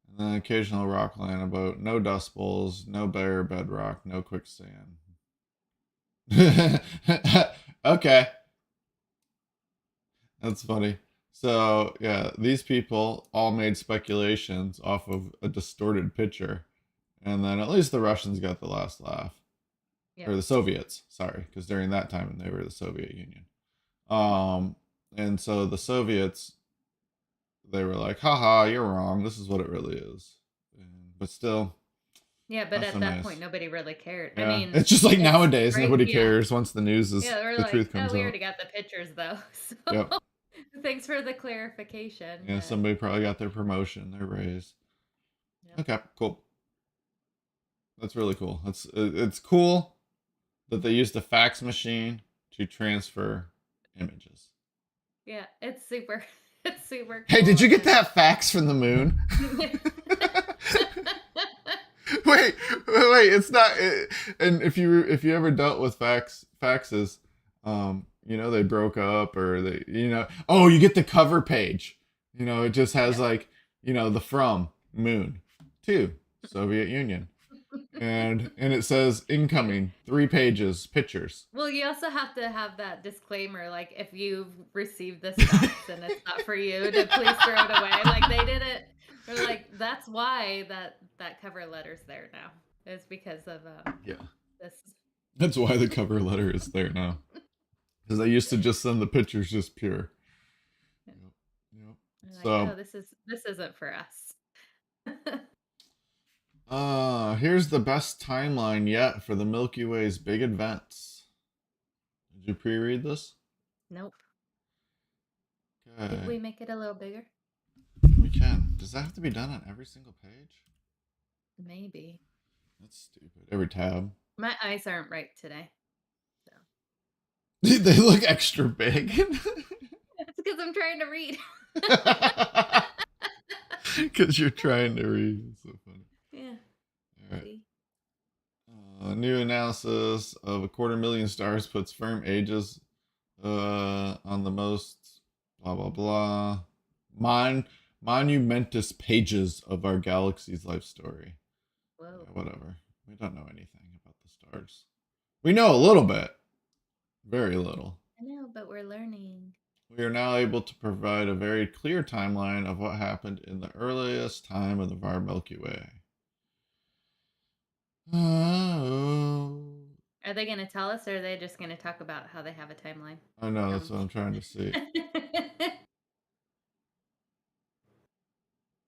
And then occasional rock line about no dust bowls, no bare bedrock, no quicksand. Okay. That's funny. So, yeah, these people all made speculations off of a distorted picture. And then at least the Russians got the last laugh. Yep. Or the Soviets, sorry, because during that time they were the Soviet Union. And so the Soviets, they were like, haha, you're wrong. This is what it really is. But still, yeah, but at so that nice. point, nobody really cared. Yeah. I mean, it's just like nowadays, right? nobody cares once the news is, yeah, we're the like, truth comes we out. already got the pictures, though. So Yep. thanks for the clarification. Yeah, somebody probably got their promotion, their raise. Yep. Okay, cool. That's really cool. It's cool that they used a fax machine to transfer images. Yeah, it's super. It's super. Hey, did you get that fax from the moon? wait, it's not. And if you ever dealt with faxes, they broke up or oh, you get the cover page. It just has like, the from moon to Soviet Union. And it says incoming 3 pages pictures. Well, you also have to have that disclaimer, like if you've received this fax and it's not for you, to please throw it away. Like they didn't. They're like, that's why that cover letter's there now. It's because of this. That's why the cover letter is there now. Because they used to just send the pictures just pure. Yep. Like, so no, this isn't for us. Here's the best timeline yet for the Milky Way's big events. Did you pre-read this? Nope. Okay. Did we make it a little bigger? We can. Does that have to be done on every single page? Maybe. That's stupid. Every tab. My eyes aren't right today. So They look extra big. it's because I'm trying to read. Because you're trying to read. It's so funny. Yeah. All right. See? New analysis of 250,000 stars puts firm ages on the most blah blah blah monumentous pages of our galaxy's life story. Whoa. Yeah, whatever. We don't know anything about the stars. We know a little bit, very little. I know, but we're learning. We are now able to provide a very clear timeline of what happened in the earliest time of our Milky Way. Oh. Are they going to tell us, or are they just going to talk about how they have a timeline? I know, that's what I'm trying to see.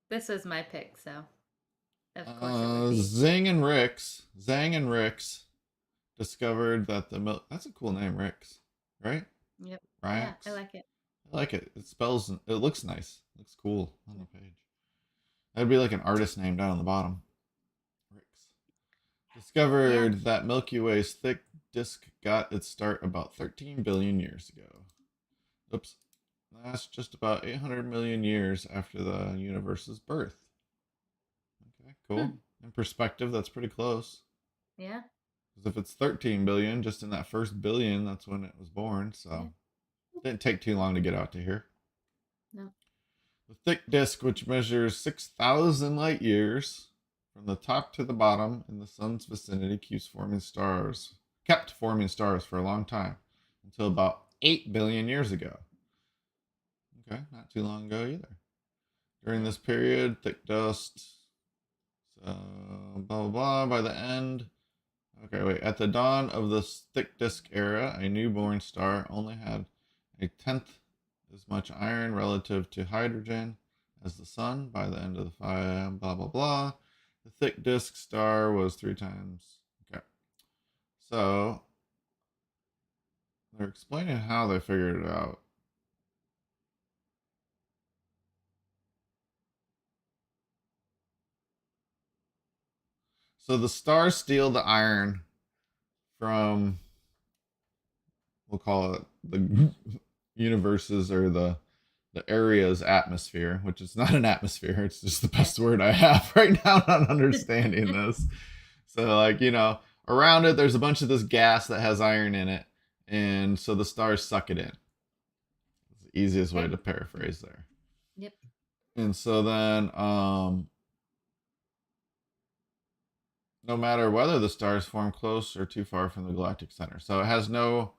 This was my pick, so of course it would be. Zhang and Rix discovered that the milk. That's a cool name, Rix, right? Yep. Rix. Yeah, I like it. I like it. It spells. It looks nice. It looks cool on the page. That'd be like an artist name down on the bottom. Rix discovered that Milky Way's thick disk got its start about 13 billion years ago. Oops. That's just about 800 million years after the universe's birth. Okay, cool. In perspective, that's pretty close. Yeah. Because if it's 13 billion, just in that first billion, that's when it was born. So it didn't take too long to get out to here. No. The thick disk, which measures 6,000 light years from the top to the bottom in the sun's vicinity, kept forming stars for a long time, until about 8 billion years ago. Okay, not too long ago either. During this period, thick dust, blah, blah, blah, by the end. Okay, wait. At the dawn of the thick disk era, a newborn star only had a tenth as much iron relative to hydrogen as the sun. By the end of the fire, blah, blah, blah. The thick disk star was 3 times. Okay. So, they're explaining how they figured it out. So the stars steal the iron from, we'll call it the universe's or the area's atmosphere, which is not an atmosphere. It's just the best word I have right now on understanding this. So, like, around it, there's a bunch of this gas that has iron in it. And so the stars suck it in. It's the easiest way to paraphrase there. Yep. And so then, no matter whether the stars form close or too far from the galactic center. So it has no,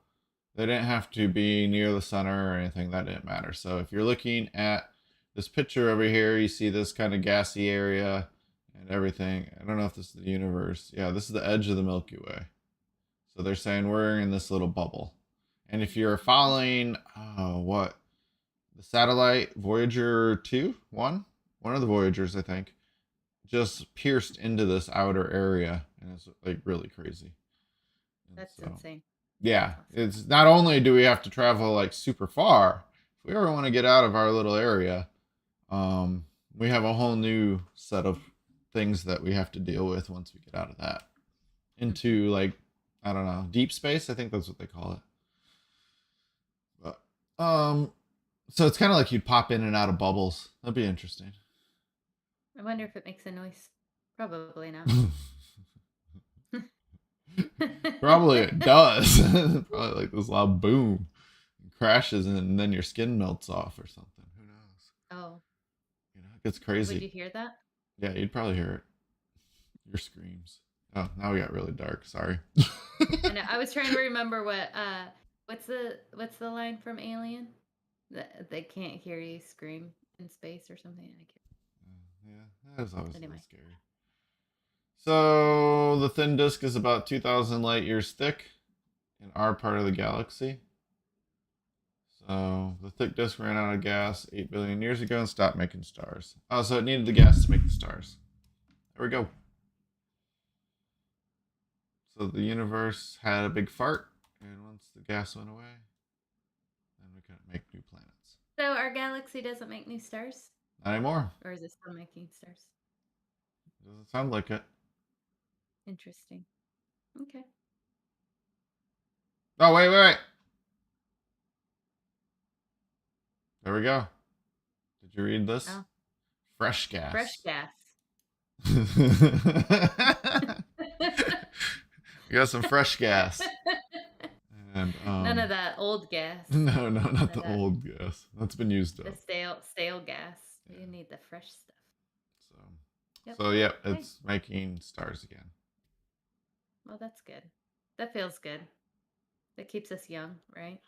they didn't have to be near the center or anything. That didn't matter. So if you're looking at this picture over here, you see this kind of gassy area and everything. I don't know if this is the universe. Yeah, this is the edge of the Milky Way. So they're saying we're in this little bubble. And if you're following, the satellite Voyager 2, one of the Voyagers, I think, just pierced into this outer area, and it's like really crazy. And That's insane. Yeah, it's not only do we have to travel like super far, if we ever want to get out of our little area, we have a whole new set of things that we have to deal with once we get out of that into, like, I don't know, deep space. I think that's what they call it. But so it's kind of like you'd pop in and out of bubbles. That'd be interesting. I wonder if it makes a noise. Probably not. Probably it does. Probably like this loud boom, crashes, and then your skin melts off or something. Who knows? Oh. It gets crazy. Would you hear that? Yeah, you'd probably hear it. Your screams. Oh, now we got really dark. Sorry. I know. I was trying to remember what's the line from Alien? That they can't hear you scream in space or something. I can't. Yeah, that was always really scary. So the thin disk is about 2,000 light years thick in our part of the galaxy. So the thick disk ran out of gas 8 billion years ago and stopped making stars. Oh, so it needed the gas to make the stars. There we go. So the universe had a big fart, and once the gas went away, then we couldn't make new planets. So our galaxy doesn't make new stars? Not anymore. Or is it still making stars? Doesn't sound like it. Interesting. Okay. Oh, wait. There we go. Did you read this? Oh, Fresh fresh gas. gas. We got some fresh gas. And None of that old gas. no, not None of the that. old gas. That's been used The up. stale gas. Yeah. You need the fresh stuff. So, Yep. yeah, Okay. it's making stars again. Well, that's good. That feels good. That keeps us young, right?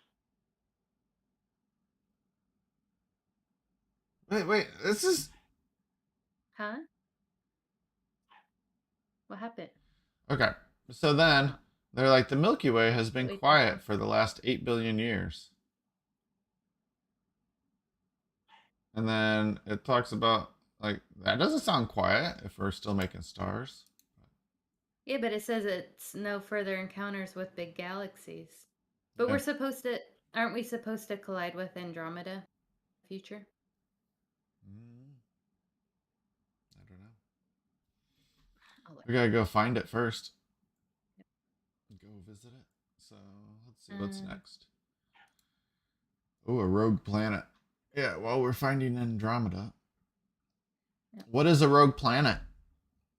Wait. This is Huh? What happened? okay. So then they're like, the Milky Way has been Wait, quiet for the last 8 billion years. And then it talks about, like, that doesn't sound quiet if we're still making stars. Yeah, but it says it's no further encounters with big galaxies. But Yeah. aren't we supposed to collide with Andromeda in the future? I don't know. I'll We gotta go find it first. Go visit it. So let's see what's next. Oh, a rogue planet. Yeah, well, we're finding Andromeda. Yep. What is a rogue planet?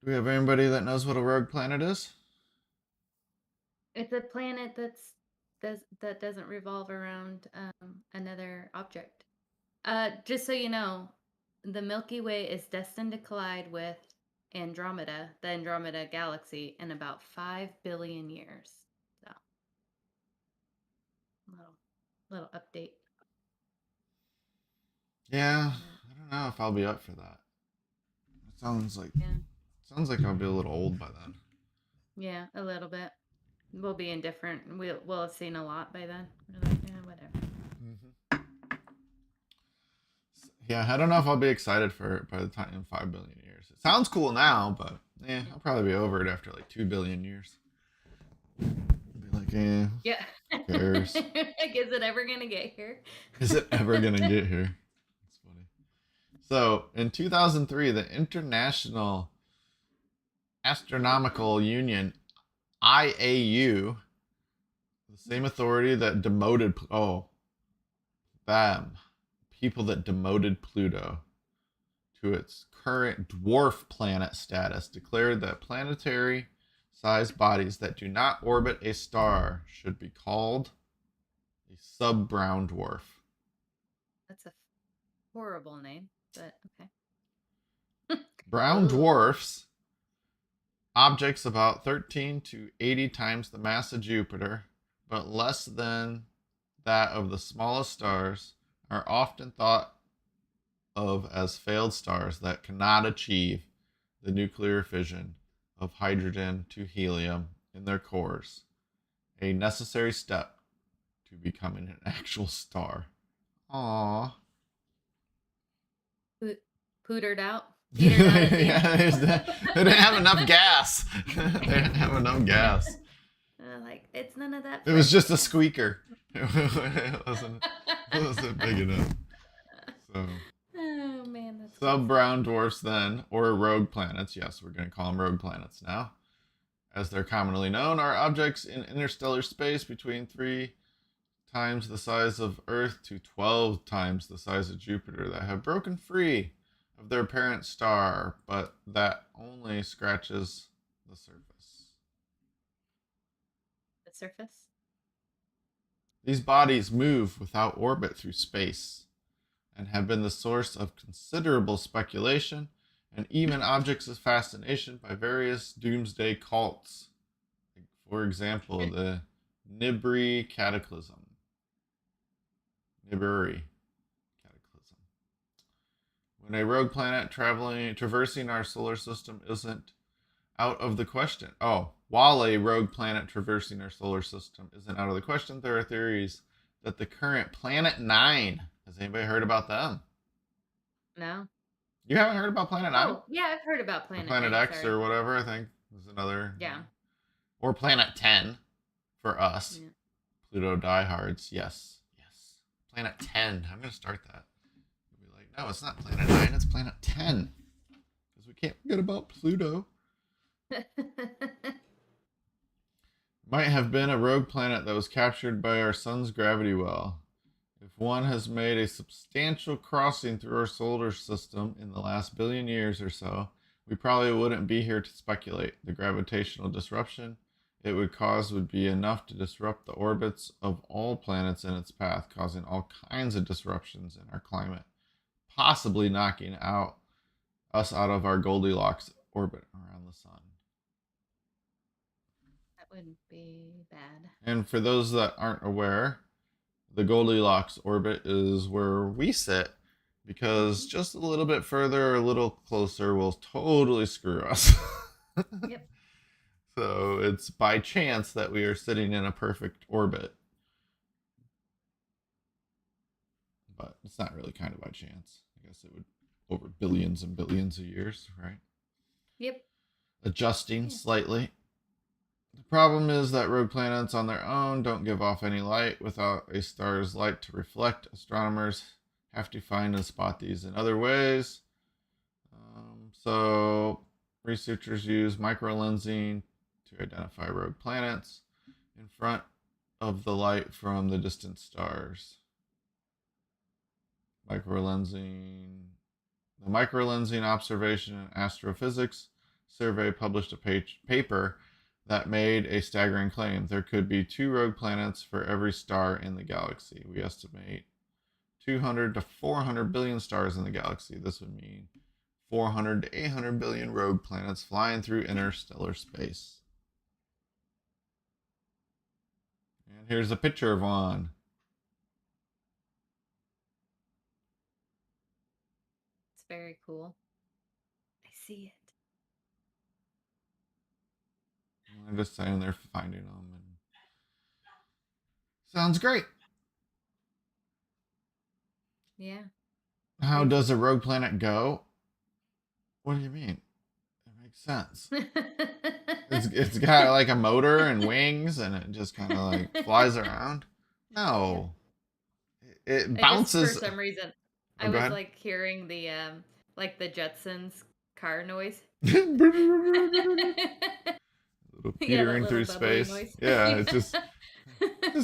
Do we have anybody that knows what a rogue planet is? It's a planet that doesn't revolve around another object. Just so you know, the Milky Way is destined to collide with Andromeda, the Andromeda galaxy, in about 5 billion years. So, little update. Yeah, I don't know if I'll be up for that. It sounds like I'll be a little old by then. Yeah, a little bit. We'll be indifferent. We'll have seen a lot by then. We're like, yeah, whatever. Yeah, I don't know if I'll be excited for it by the time in 5 billion years. It sounds cool now, but I'll probably be over it after like 2 billion years. Be like, yeah. Who cares? Like, is it ever gonna get here? Is it ever gonna get here? That's funny. So in 2003, the International Astronomical Union, IAU, the same authority that demoted people that demoted Pluto to its current dwarf planet status, declared that planetary sized bodies that do not orbit a star should be called a sub-brown dwarf. That's a horrible name, but okay. Brown dwarfs, objects about 13 to 80 times the mass of Jupiter, but less than that of the smallest stars, are often thought of as failed stars that cannot achieve the nuclear fission of hydrogen to helium in their cores, a necessary step to becoming an actual star. Aww. Pootered out. Yeah, they didn't have enough gas. They didn't have enough gas. Like, it's none of that. It was just a squeaker. It wasn't big enough. So. Oh man, that's sub-brown dwarfs then, or rogue planets. Yes, we're going to call them rogue planets now. As they're commonly known, are objects in interstellar space between 3 times the size of Earth to 12 times the size of Jupiter that have broken free of their parent star, but that only scratches the surface. the surface. These bodies move without orbit through space and have been the source of considerable speculation and even objects of fascination by various doomsday cults. For example, the Nibiri Cataclysm. When a rogue planet traversing our solar system isn't out of the question. While a rogue planet traversing our solar system isn't out of the question, there are theories that the current Planet 9, has anybody heard about them? No. You haven't heard about Planet 9? Oh, yeah, I've heard about Planet 9. Planet X sorry. or whatever, I think is another. Yeah. Or Planet 10 for us. Yeah. Pluto diehards. Yes. Planet 10. I'm going to start that. You'll be like, no, it's not Planet 9, it's Planet 10. Because because we can't forget about Pluto. Might have been a rogue planet that was captured by our sun's gravity well. If one has made a substantial crossing through our solar system in the last billion years or so, we probably wouldn't be here to speculate. The gravitational disruption it would cause would be enough to disrupt the orbits of all planets in its path, causing all kinds of disruptions in our climate, possibly knocking us out of our Goldilocks orbit around the sun. That would be bad. And for those that aren't aware, the Goldilocks orbit is where we sit because just a little bit further, a little closer will totally screw us. Yep. So it's by chance that we are sitting in a perfect orbit. But it's not really kind of by chance. I guess it would over billions and billions of years, right? Yep. Adjusting slightly. The problem is that rogue planets on their own don't give off any light. Without a star's light to reflect, astronomers have to find and spot these in other ways. So researchers use microlensing to identify rogue planets in front of the light from the distant stars. The Microlensing Observation and Astrophysics Survey published a paper that made a staggering claim. There could be 2 rogue planets for every star in the galaxy. We estimate 200 to 400 billion stars in the galaxy. This would mean 400 to 800 billion rogue planets flying through interstellar space. And here's a picture of one. It's very cool. I see it. I'm just saying they're finding them. And sounds great. Yeah. How does a rogue planet go? What do you mean? It makes sense. It's got like a motor and wings, and it just kind of like flies around. No, it bounces. For some reason, Oh, I was ahead. like hearing the Jetsons car noise. Little petering through space. Noise. Yeah, it's just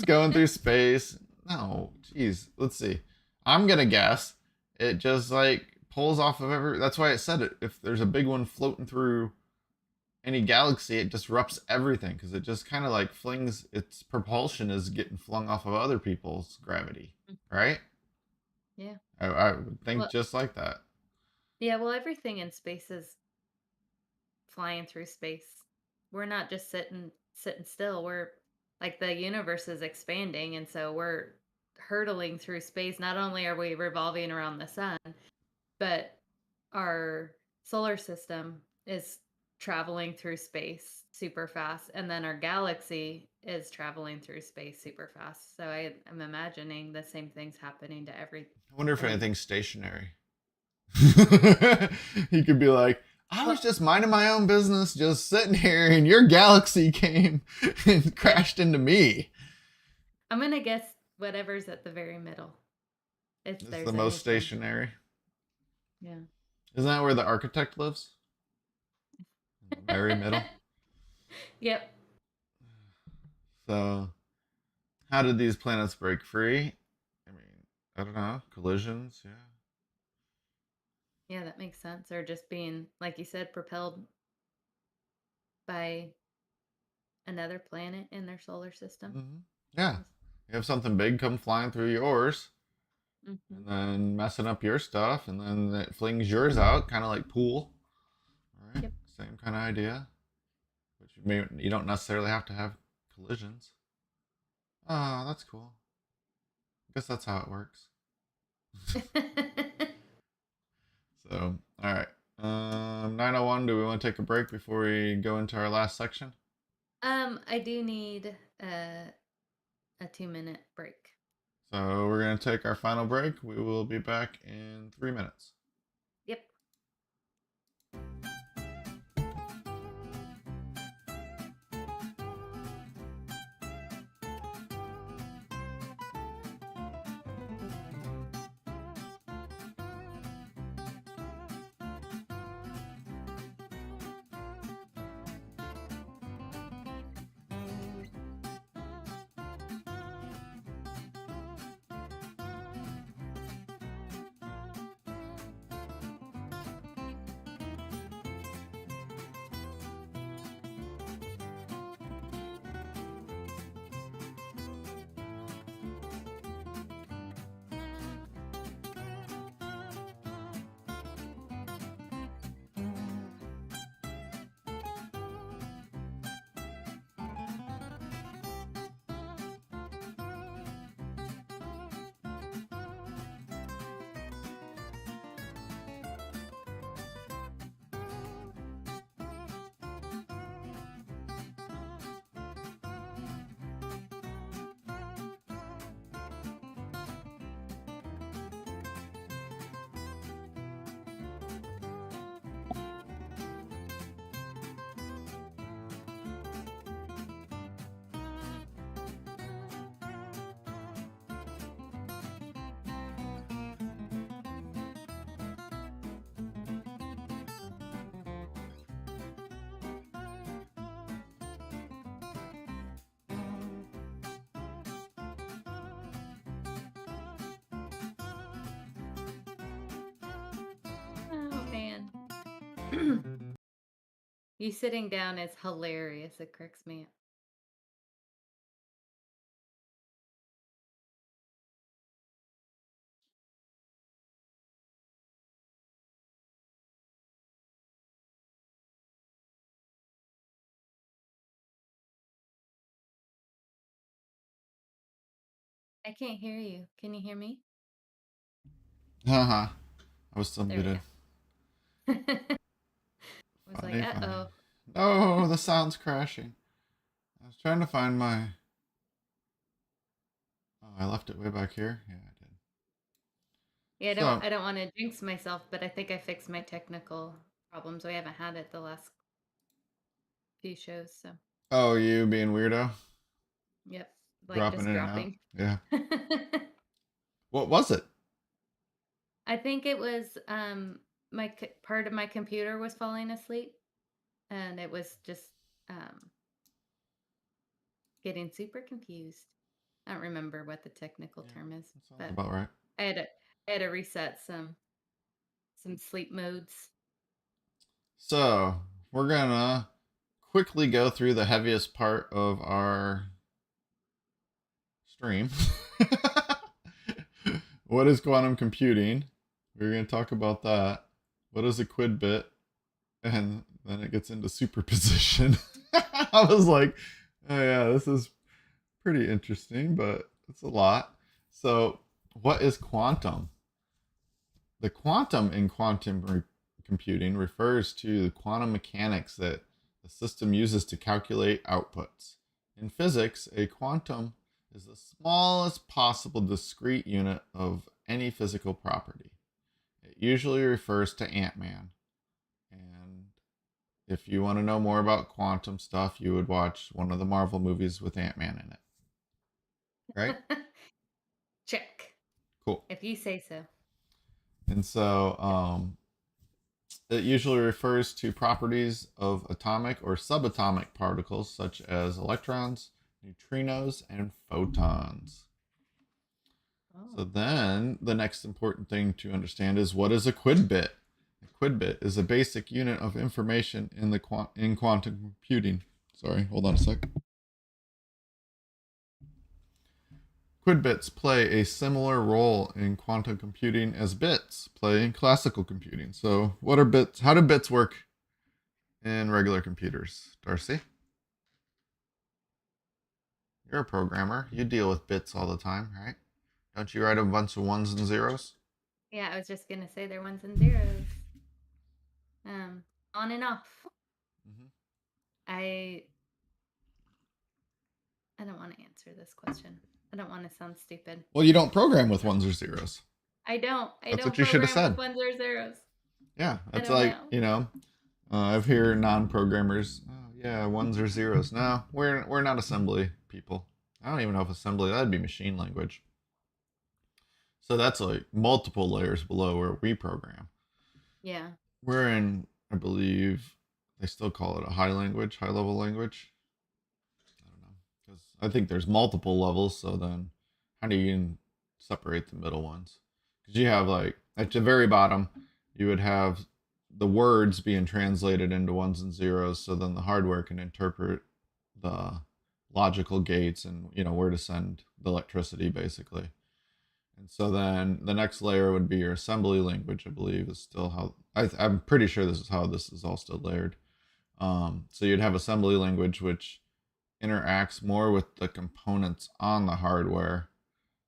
going through space. No, jeez. Let's see. I'm gonna guess it just like pulls off of every. That's why it said it. If there's a big one floating through any galaxy, it disrupts everything because it just kind of like flings its propulsion is getting flung off of other people's gravity, right? Yeah. I would think just like that. Yeah, well, everything in space is flying through space. We're not just sitting still. We're like the universe is expanding, and so we're hurtling through space. Not only are we revolving around the sun, but our solar system is traveling through space super fast, and then our galaxy is traveling through space super fast. So I'm imagining the same things happening to every. I wonder if anything's stationary. He could be like, I was just minding my own business, just sitting here, and your galaxy came and crashed into me. I'm gonna guess whatever's at the very middle. It's the most stationary. Yeah. Isn't that where the architect lives? In the very middle. Yep. So, how did these planets break free? I mean, I don't know. Collisions, yeah. Yeah, that makes sense. Or just being, like you said, propelled by another planet in their solar system. Mm-hmm. Yeah. You have something big come flying through yours, and then messing up your stuff, and then it flings yours out, kind of like pool. All right. Yep. Same kind of idea. But you don't necessarily have to have collisions. Oh, that's cool. I guess that's how it works. So, all right. 9:01. Do we want to take a break before we go into our last section? I do need a 2-minute break. So we're gonna take our final break. We will be back in 3 minutes. Yep. You sitting down is hilarious. It cracks me up. I can't hear you. Can you hear me? Haha. I was still There we muted. go. I was like, Funny, funny. uh-oh. No, the sound's crashing. I was trying to find my. Oh, I left it way back here. Yeah, I did. Yeah, So, I don't want to jinx myself, but I think I fixed my technical problems. We haven't had it the last few shows, so oh, you being weirdo, yep. Like dropping just in and out. dropping. Yeah. What was it? I think it was part of my computer was falling asleep and it was just um getting super confused. I don't remember what the technical Yeah, term is, that sounds but about right. I had to I had to reset some sleep modes. So, we're gonna quickly go through the heaviest part of our stream. What is quantum computing? We're gonna talk about that. What is a quid bit? And then it gets into superposition. I was like, oh yeah, this is pretty interesting, but it's a lot. So, what is quantum? The quantum in computing refers to the quantum mechanics that the system uses to calculate outputs. In physics, a quantum is the smallest possible discrete unit of any physical property. It usually refers to Ant-Man. And if you want to know more about quantum stuff, you would watch one of the Marvel movies with Ant-Man in it. Right? Check. Cool. If you say so. And so it usually refers to properties of atomic or subatomic particles such as electrons, neutrinos, and photons. So Oh. then the next important thing to understand is what is a quid bit? A quid bit is a basic unit of information in in quantum computing. Sorry, hold on a sec. Quid bits play a similar role in quantum computing as bits play in classical computing. So, what are bits? How do bits work in regular computers? Darcy, you're a programmer. You deal with bits all the time, right? Don't you write a bunch of ones and zeros? Yeah, I was just gonna say they're ones and zeros. On and off. Mm-hmm. I I don't want to answer this question. I don't want to sound stupid. Well, you don't program with ones or zeros. I don't. I That's don't what you should have program with said. ones or zeros. Yeah, I that's don't like, know. I've heard non-programmers. Oh, yeah, ones or zeros. No, we're not assembly people. I don't even know if assembly that'd be machine language. So that's like multiple layers below where we program. Yeah. We're in, I believe, they still call it a high level language. I don't know because I think there's multiple levels. So then, how do you even separate the middle ones? Because you have like at the very bottom, you would have the words being translated into ones and zeros. So then the hardware can interpret the logical gates and where to send the electricity basically. And so then the next layer would be your assembly language, I believe, is still how I'm pretty sure this is how this is all still layered. So you'd have assembly language, which interacts more with the components on the hardware.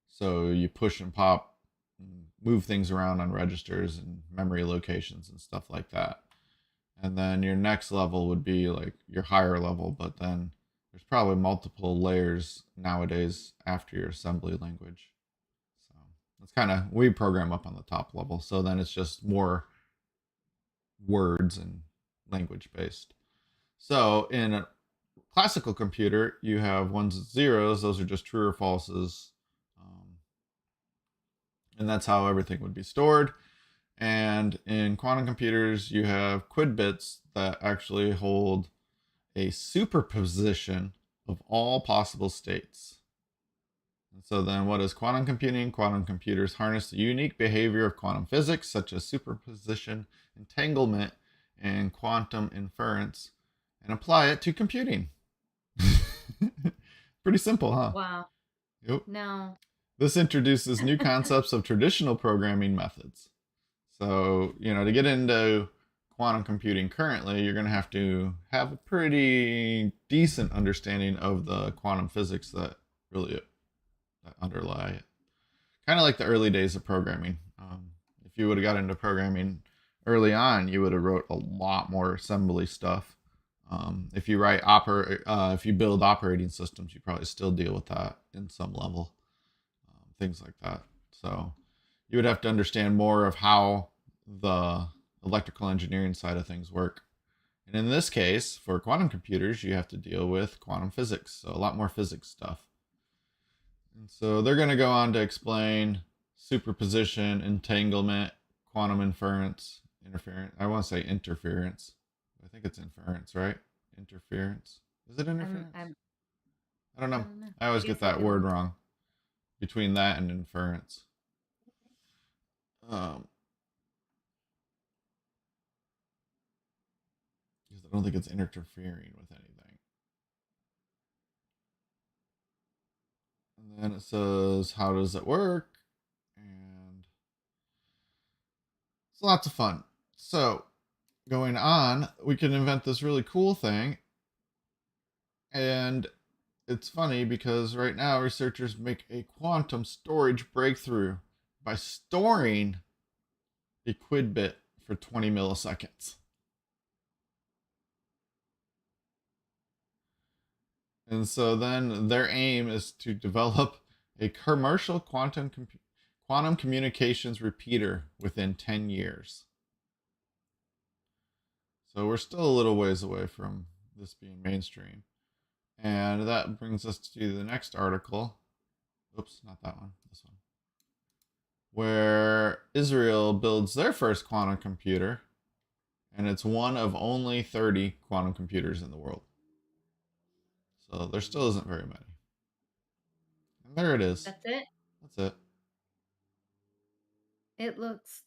So you push and pop, and move things around on registers and memory locations and stuff like that. And then your next level would be like your higher level, but then there's probably multiple layers nowadays after your assembly language. So it's kind of, we program up on the top level. So then it's just more words and language based. So in a classical computer, you have ones and zeros. Those are just true or falses. And that's how everything would be stored. And in quantum computers, you have quid bits that actually hold a superposition of all possible states. And so then what is quantum computing? Quantum computers harness the unique behavior of quantum physics, such as superposition, entanglement, and quantum inference and apply it to computing. Pretty simple, huh? Wow. Yep. No. This introduces new concepts of traditional programming methods. So, to get into quantum computing currently, you're going to have a pretty decent understanding of the quantum physics that really that underlie it. Kind of like the early days of programming. If you would have got into programming early on, you would have wrote a lot more assembly stuff. If you build operating systems, you probably still deal with that in some level, things like that. So you would have to understand more of how the electrical engineering side of things work. And in this case, for quantum computers, you have to deal with quantum physics, so a lot more physics stuff. And so they're going to go on to explain superposition, entanglement, quantum interference. I want to say interference. I think it's inference, right? Interference. Is it interference? I don't I know. don't know. I always I guess get I that don't. word wrong between that and inference. Um, because I don't think it's interfering with anything. And then it says, how does it work? And it's lots of fun. So, going on, we can invent this really cool thing. And it's funny because right now researchers make a quantum storage breakthrough by storing a quid bit for 20 milliseconds. And so then their aim is to develop a commercial quantum communications repeater within 10 years. So we're still a little ways away from this being mainstream. And that brings us to the next article. Oops, not that one, this one. Where Israel builds their first quantum computer, and it's one of only 30 quantum computers in the world. So there still isn't very many. And there it is. That's it. That's it. It looks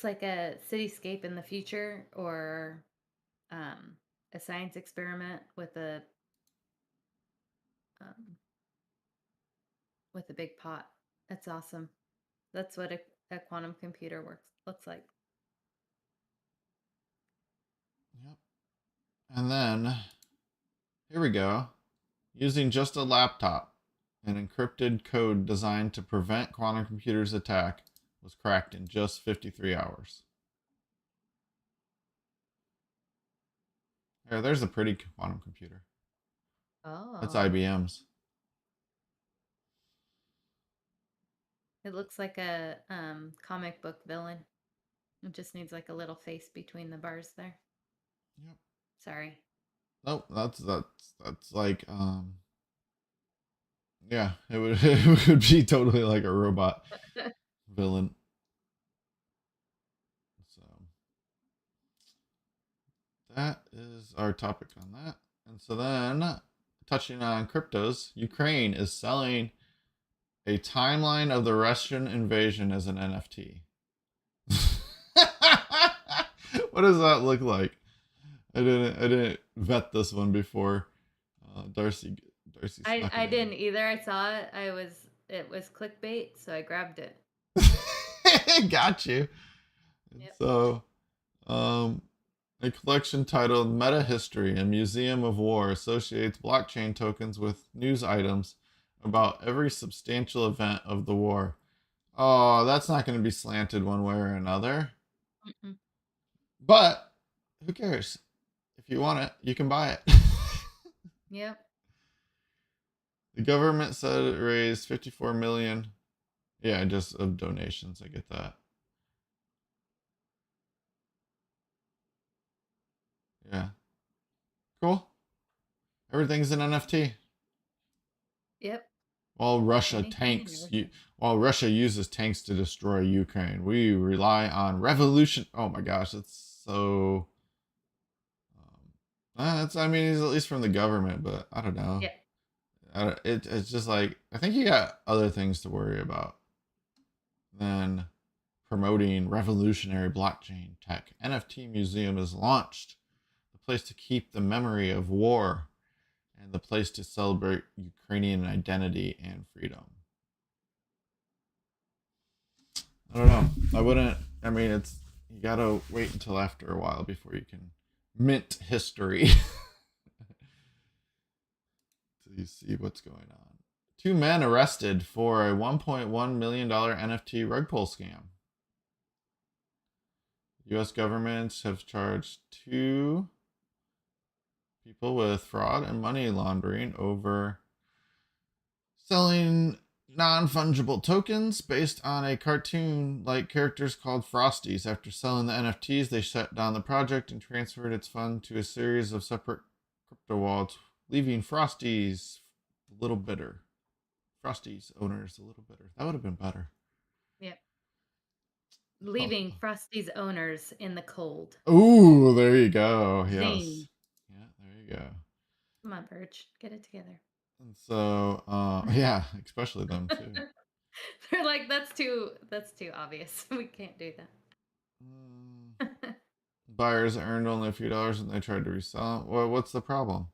like a cityscape in the future, or a science experiment um, with a big pot. That's awesome. That's what a quantum computer looks like. Yep. And then here we go. Using just a laptop, an encrypted code designed to prevent quantum computers' attack was cracked in just 53 hours. There's a pretty quantum computer. That's Oh, IBM's. it looks like a comic book villain. It just needs like a little face between the bars there. Yep. Sorry. Nope. That's like yeah. It would it would be totally like a robot villain. So that is our topic on that. And so then, touching on cryptos, Ukraine is selling a timeline of the Russian invasion as an NFT. What does that look like? I didn't vet this one before. Darcy snuck I it didn't either. I saw it. It was clickbait, so I grabbed it. in. Got you. And Yep. so, um, a collection titled Meta History and Museum of War associates blockchain tokens with news items about every substantial event of the war. Oh, that's not going to be slanted one way or another. Mm-mm. But who cares? If you want it, you can buy it. Yep. The government said it raised 54 million. Yeah, just of donations. I get that. Yeah. Cool. Everything's an NFT. Yep. While Russia Anything and tanks you, everything. while Russia uses tanks to destroy Ukraine, we rely on revolution. Oh my gosh, it's so. I mean, he's at least from the government, but I don't know. Yep. It's just like I think you got other things to worry about than promoting revolutionary blockchain tech. NFT Museum is launched, the place to keep the memory of war and the place to celebrate Ukrainian identity and freedom. I don't know. I wouldn't. I mean, it's you gotta wait until after a while before you can mint history till you see what's going on. Two men arrested for a $1.1 million NFT rug pull scam. U.S. governments have charged two people with fraud and money laundering over selling non-fungible tokens based on a cartoon-like characters called Frosties. After selling the NFTs, they shut down the project and transferred its fund to a series of separate crypto wallets, leaving Frosties a little bitter. Frosties owners a little bitter. That would have been better. Yep. Also, Leaving Frosty's owners in the cold. ooh, there you go. Yes. Zing. Yeah, there you go. Come on, Birch. Get it together. And so, yeah, especially them too. They're like, that's too obvious. We can't do Mm, that. buyers earned only a few dollars and they tried to resell them. Well, what's the problem?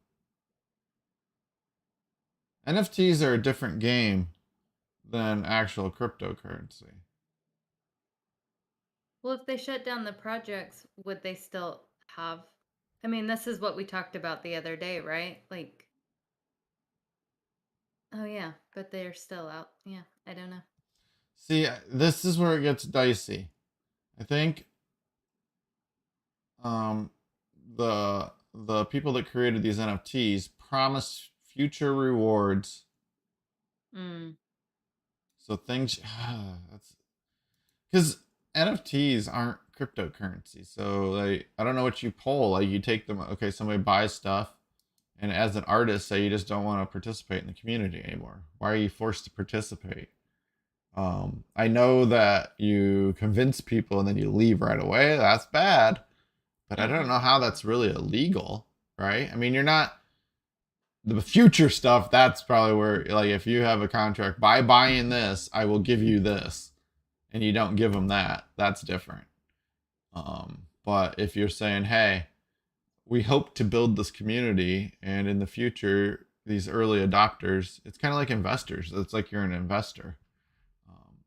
NFTs are a different game than actual cryptocurrency. Well, if they shut down the projects, would they still have? I mean, this is what we talked about the other day, right? Like, oh yeah, but they're still out. Yeah, I don't know. See, this is where it gets dicey. I think um, the people that created these NFTs promised future rewards. Mm, So things that's because NFTs aren't cryptocurrency. So like I don't know what you pull. Like you take them. Okay, somebody buys stuff, and as an artist, say you just don't want to participate in the community anymore. Why are you forced to participate? I know that you convince people and then you leave right away. That's bad. But I don't mm-hmm. know how that's really illegal, right? I mean, you're not the future stuff. That's probably where, like, if you have a contract by buying this, I will give you this, and you don't give them that, that's different. But if you're saying, hey, we hope to build this community, and in the future, these early adopters, it's kind of like investors. It's like you're an investor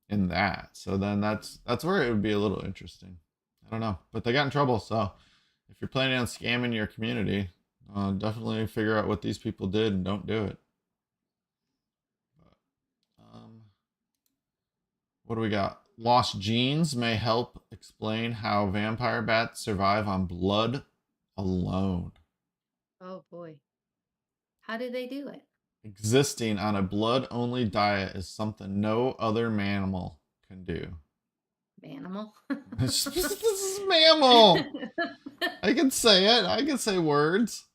in that. So then that's where it would be a little interesting. I don't know, but they got in trouble. So if you're planning on scamming your community, definitely figure out what these people did and don't do it. But, what do we got? Lost genes may help explain how vampire bats survive on blood alone. Oh boy, how did they do it? Existing on a blood only diet is something no other mammal can do. Animal. This is mammal. I can say it. I can say words.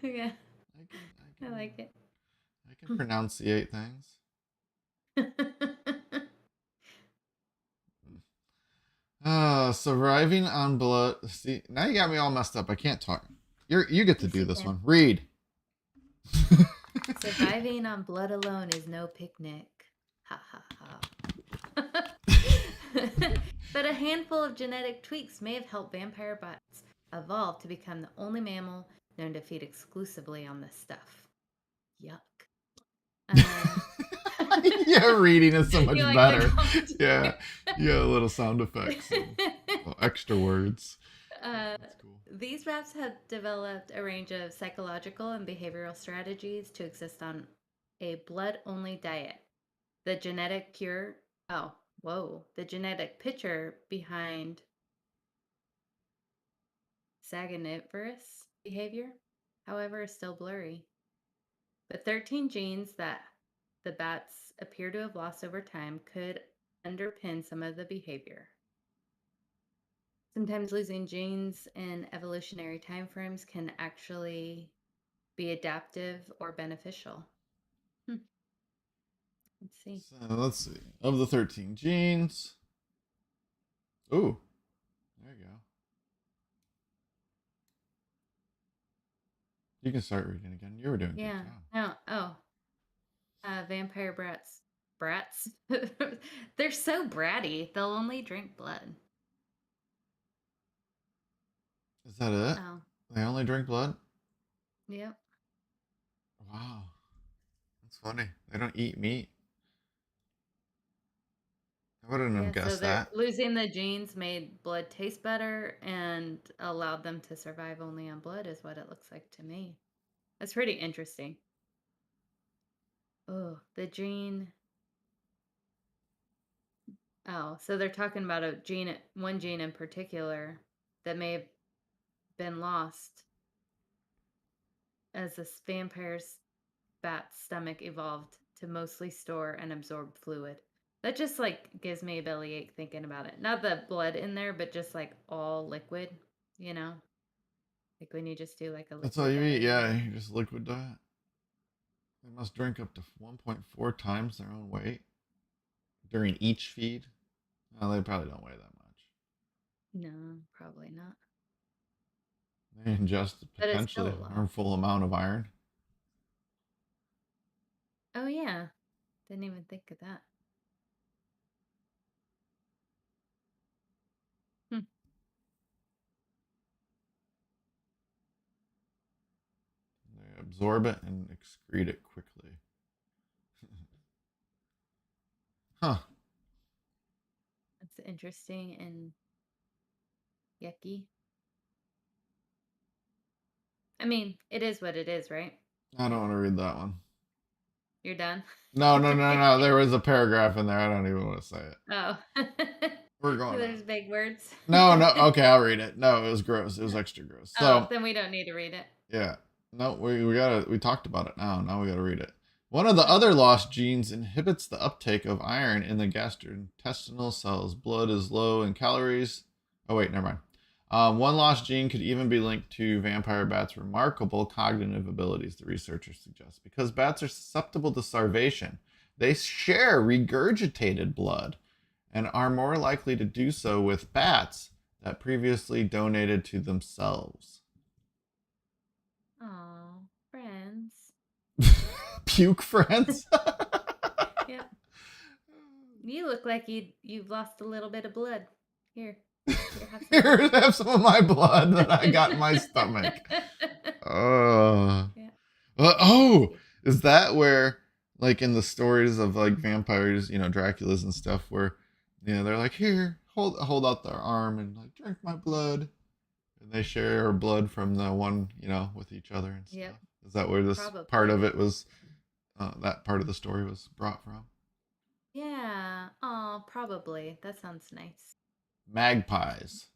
Yeah, I can I I can like it. I can pronunciate things. Surviving on blood. See, now you got me all messed up. I can't talk. You get to Yes, do you this can. one. Read. Surviving on blood alone is no picnic. Ha ha ha. But a handful of genetic tweaks may have helped vampire bats evolve to become the only mammal known to feed exclusively on this stuff. Yuck. Um, Yeah, reading is so you much like the better. Yeah, commentary? yeah, little sound effects and extra words. Uh, That's cool. these rats have developed a range of psychological and behavioral strategies to exist on a blood only diet. The genetic cure, oh, whoa, the genetic picture behind saginivorous behavior, however, is still blurry. The 13 genes that the bats appear to have lost over time could underpin some of the behavior. Sometimes losing genes in evolutionary timeframes can actually be adaptive or beneficial. Hmm. Let's see. So let's see. Of the 13 genes. Ooh, there you go. You can start reading again. You were doing a good Yeah. job. No. Oh, vampire brats brats. They're so bratty. They'll only drink blood. Is that it? Oh, They only drink blood? yep. Wow. That's funny. They don't eat meat. I wouldn't have Yeah, so guessed they're that. losing the genes made blood taste better and allowed them to survive only on blood is what it looks like to me. That's pretty interesting. Oh, the gene. Oh, so they're talking about a gene, one gene in particular that may have been lost as this vampire's bat's stomach evolved to mostly store and absorb fluid. That just like gives me a bellyache thinking about it. Not the blood in there, but just like all liquid, you know? Like when you just do like a That's all liquid you eat? diet. Yeah, you just liquid diet. They must drink up to 1.4 times their own weight during each feed. Well, they probably don't weigh that much. No, probably not. They ingest a But it's potentially still a lot. harmful amount of iron. Oh yeah. Didn't even think of that. Hmm. They absorb it and excrete it quickly. Huh. That's interesting and yucky. I mean, it is what it is, right? I don't want to read that one. You're done. No, no, no, no. There was a paragraph in there. I don't even want to say it. Oh. We're going on. There's big words. No, no. Okay, I'll read it. No, it was gross. It was extra gross. Oh, So, then we don't need to read it. yeah. No, we talked about it now. Now we gotta read it. One of the Oh. other lost genes inhibits the uptake of iron in the gastrointestinal cells. Blood is low in calories. Oh wait, never mind. One lost gene could even be linked to vampire bats' remarkable cognitive abilities, the researchers suggest. Because bats are susceptible to starvation, they share regurgitated blood and are more likely to do so with bats that previously donated to themselves. Oh, friends. Puke friends? Yep. You look like you've lost a little bit of blood. Here. Here, have some of my blood that I got in my stomach. Yeah. Oh, is that where, like in the stories of like vampires, Dracula's and stuff, where, they're like, here, hold out their arm and like drink my blood, and they share blood from the one, with each other and stuff. Yep. Is that where this Probably. part of it was? That part of the story was brought from? Yeah. Oh, probably. That sounds nice. Magpies.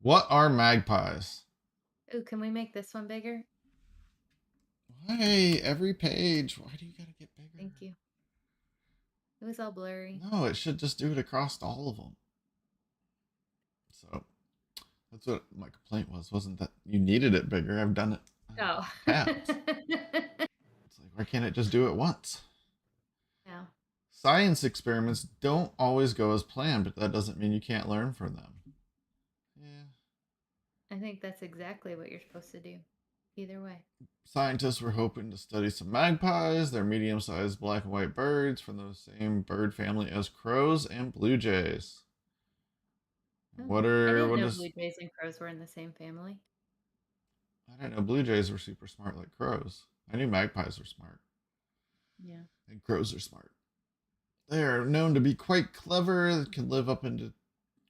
What are magpies? Ooh, can we make this one bigger? Why every page? Why do you gotta get bigger? Thank you. It was all blurry. No, it should just do it across all of them. So that's what my complaint was. Wasn't that you needed it bigger? I've done it. Oh. It's like, why can't it just do it once? Yeah. Science experiments don't always go as planned, but that doesn't mean you can't learn from them. Yeah. I think that's exactly what you're supposed to do. Either way. Scientists were hoping to study some magpies. They're medium-sized black and white birds from the same bird family as crows and blue jays. Oh, What I are didn't what know is? blue jays and crows were in the same family. I don't know. Blue jays were super smart like crows. I knew magpies were smart. Yeah. And crows are smart. They are known to be quite clever. They can live up into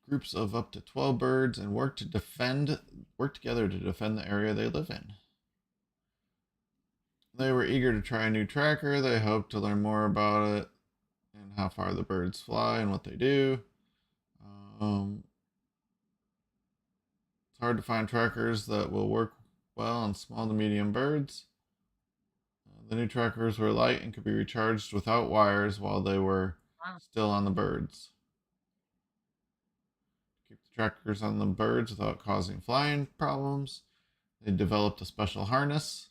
groups of up to 12 birds and work together to defend the area they live in. They were eager to try a new tracker. They hoped to learn more about it and how far the birds fly and what they do. It's hard to find trackers that will work well on small to medium birds. The new trackers were light and could be recharged without wires while they were still on the birds. Keep the trackers on the birds without causing flying problems. They developed a special harness.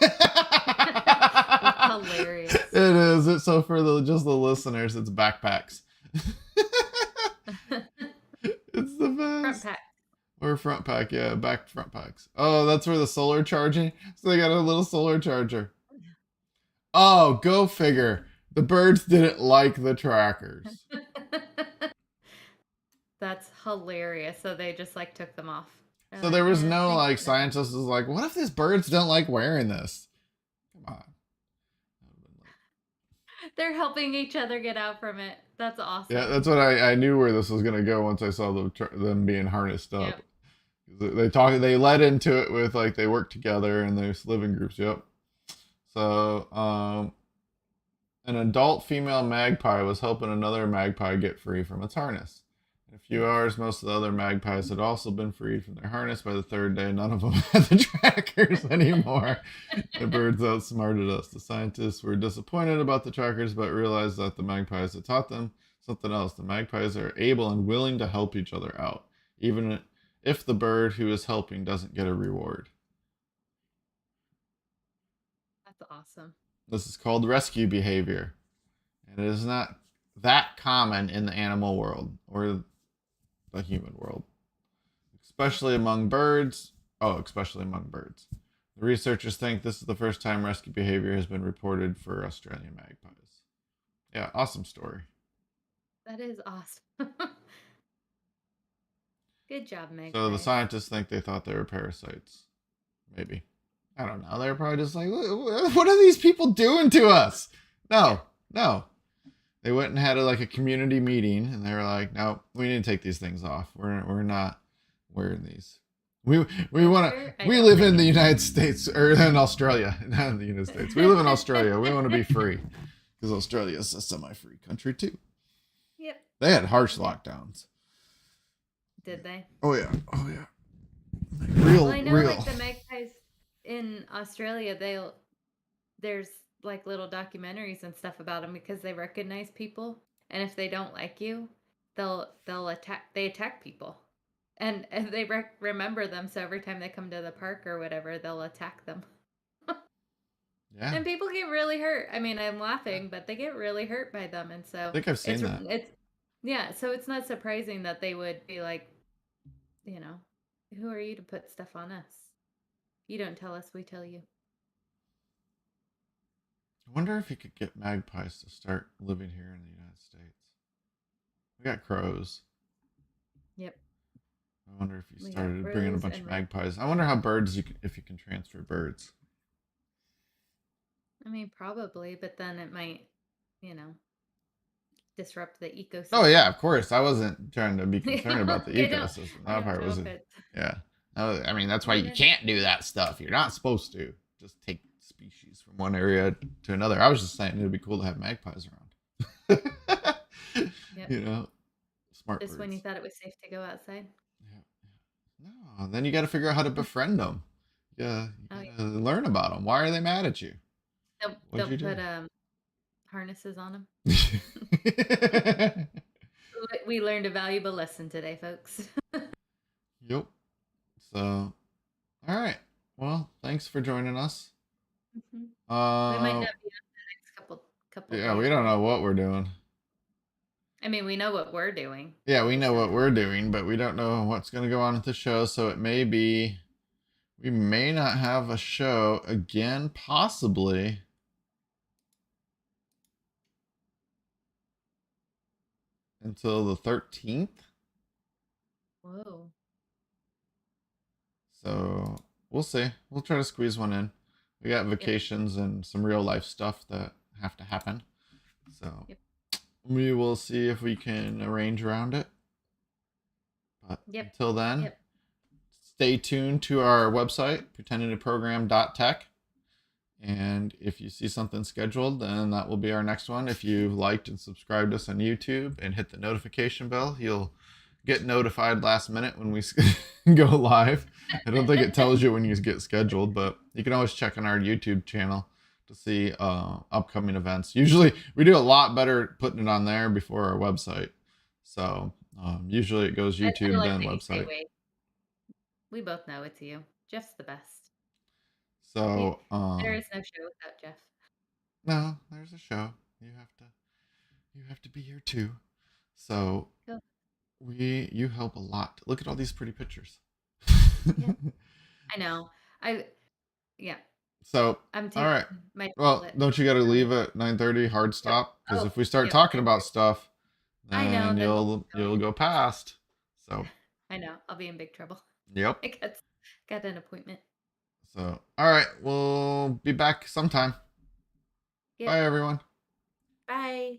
That's hilarious. It is. So for just the listeners, it's backpacks. It's the best. Front pack. Or front pack, yeah, front packs. Oh, that's where the solar charging. So they got a little solar charger. Oh, go figure. The birds didn't like the trackers. That's hilarious. So they just like took them off. They're So like, there was yeah, no thanks like for the help. scientist was like, what if these birds don't like wearing this? Come on. They're helping each other get out from it. That's Yeah, awesome. that's what I knew where this was gonna go once I saw them being harnessed up. Yep. They led into it with like they work together and they live in groups. Yep. So an adult female magpie was helping another magpie get free from its harness. In a few hours, most of the other magpies had also been freed from their harness. By the third day, none of them had the trackers anymore. The birds outsmarted us. The scientists were disappointed about the trackers, but realized that the magpies had taught them something else. The magpies are able and willing to help each other out, even if the bird who is helping doesn't get a reward. That's awesome. This is called rescue behavior, and it is not that common in the animal world or the human world, especially among birds. Oh, especially among birds. The researchers think this is the first time rescue behavior has been reported for Australian magpies. Yeah, awesome story. That is awesome. Good job, So the Magpies. scientists think they thought they were parasites. Maybe. I don't know. They're probably just like, what are these people doing to us? Yeah. No, no. They went and had like a community meeting, and they were like, "No, we need to take these things off. We're not wearing these. We want to. Answer, I We don't live like in the it. United States or in Australia, not in the United States. We live in Australia. We want to be free because Australia is a semi-free country too. Yep. They had harsh Yep. lockdowns. Did they? Oh yeah, oh yeah. Like, Well, real, I know like real. the magpies in Australia, there's like little documentaries and stuff about them because they recognize people, and if they don't like you, they'll attack. They attack people, and they remember them. So every time they come to the park or whatever, they'll attack them, Yeah, and people get really hurt. I mean, I'm laughing, but they get really hurt by them, and I so think I've seen it's that. it's yeah. So it's not surprising that they would be like, you know, who are you to put stuff on us? You don't tell us, we tell you. I wonder if you could get magpies to start living here in the United States. We got crows. Yep. I wonder if you We got started bringing a crows bunch and of mag. magpies. I wonder how birds you can, if you can transfer birds. I mean, probably, but then it might, you know, disrupt the Oh yeah, ecosystem. of course. I wasn't trying to be concerned about the ecosystem. I That don't part know was, if it's. yeah. I mean, that's why I you mean, can't do that stuff. You're not supposed to just take species from one area to another. I was just saying it'd be cool to have magpies around. yep. You know, smart Just when you birds. thought it was safe to go outside. Yeah, yeah. No, then you got to figure out how to befriend them. Yeah, Oh you yeah. got to learn about them. Why are they mad at you? What'd you Don't do? put harnesses on them. We learned a valuable lesson today, folks. Yep. So, all right. Well, thanks for joining us. Mhm. We might Uh, not be on the next couple yeah, we days, don't but know what we're doing. I mean, we know what we're doing. Yeah, We we just know what haven't. we're doing, but we don't know what's going to go on at the show. So it may be we may not have a show again, possibly until the 13th. Whoa. So we'll see. We'll try to squeeze one in. We got Yep. vacations and some real life stuff that have to happen. So Yep. we will see if we can arrange around it. But Yep. until then, Yep. stay tuned to our website, pretendingtoprogram.tech. And if you see something scheduled, then that will be our next one. If you've liked and subscribed us on YouTube and hit the notification bell, you'll get notified last minute when we go live. I don't think it tells you when you get scheduled, but you can always check on our YouTube channel to see upcoming events. Usually, we do a lot better putting it on there before our website. So usually it goes I feel YouTube, like then the easy website. way. We both know it's you. Jeff's the best. We So there is no show without Jeff. no, there's a show. You have to be here too. So Cool. you help a lot. Look at all these pretty pictures. Yeah. I know. I yeah. So, I'm all taking right. my Well, tablet. don't you got to Um, leave at 9:30 hard yep. stop? Because Oh, if we start yep. talking about stuff, I know. then Then we'll you'll go past. So, I know. I'll be in big trouble. yep. I got an appointment. So, all right. We'll be back sometime. Yep. Bye, everyone. Bye.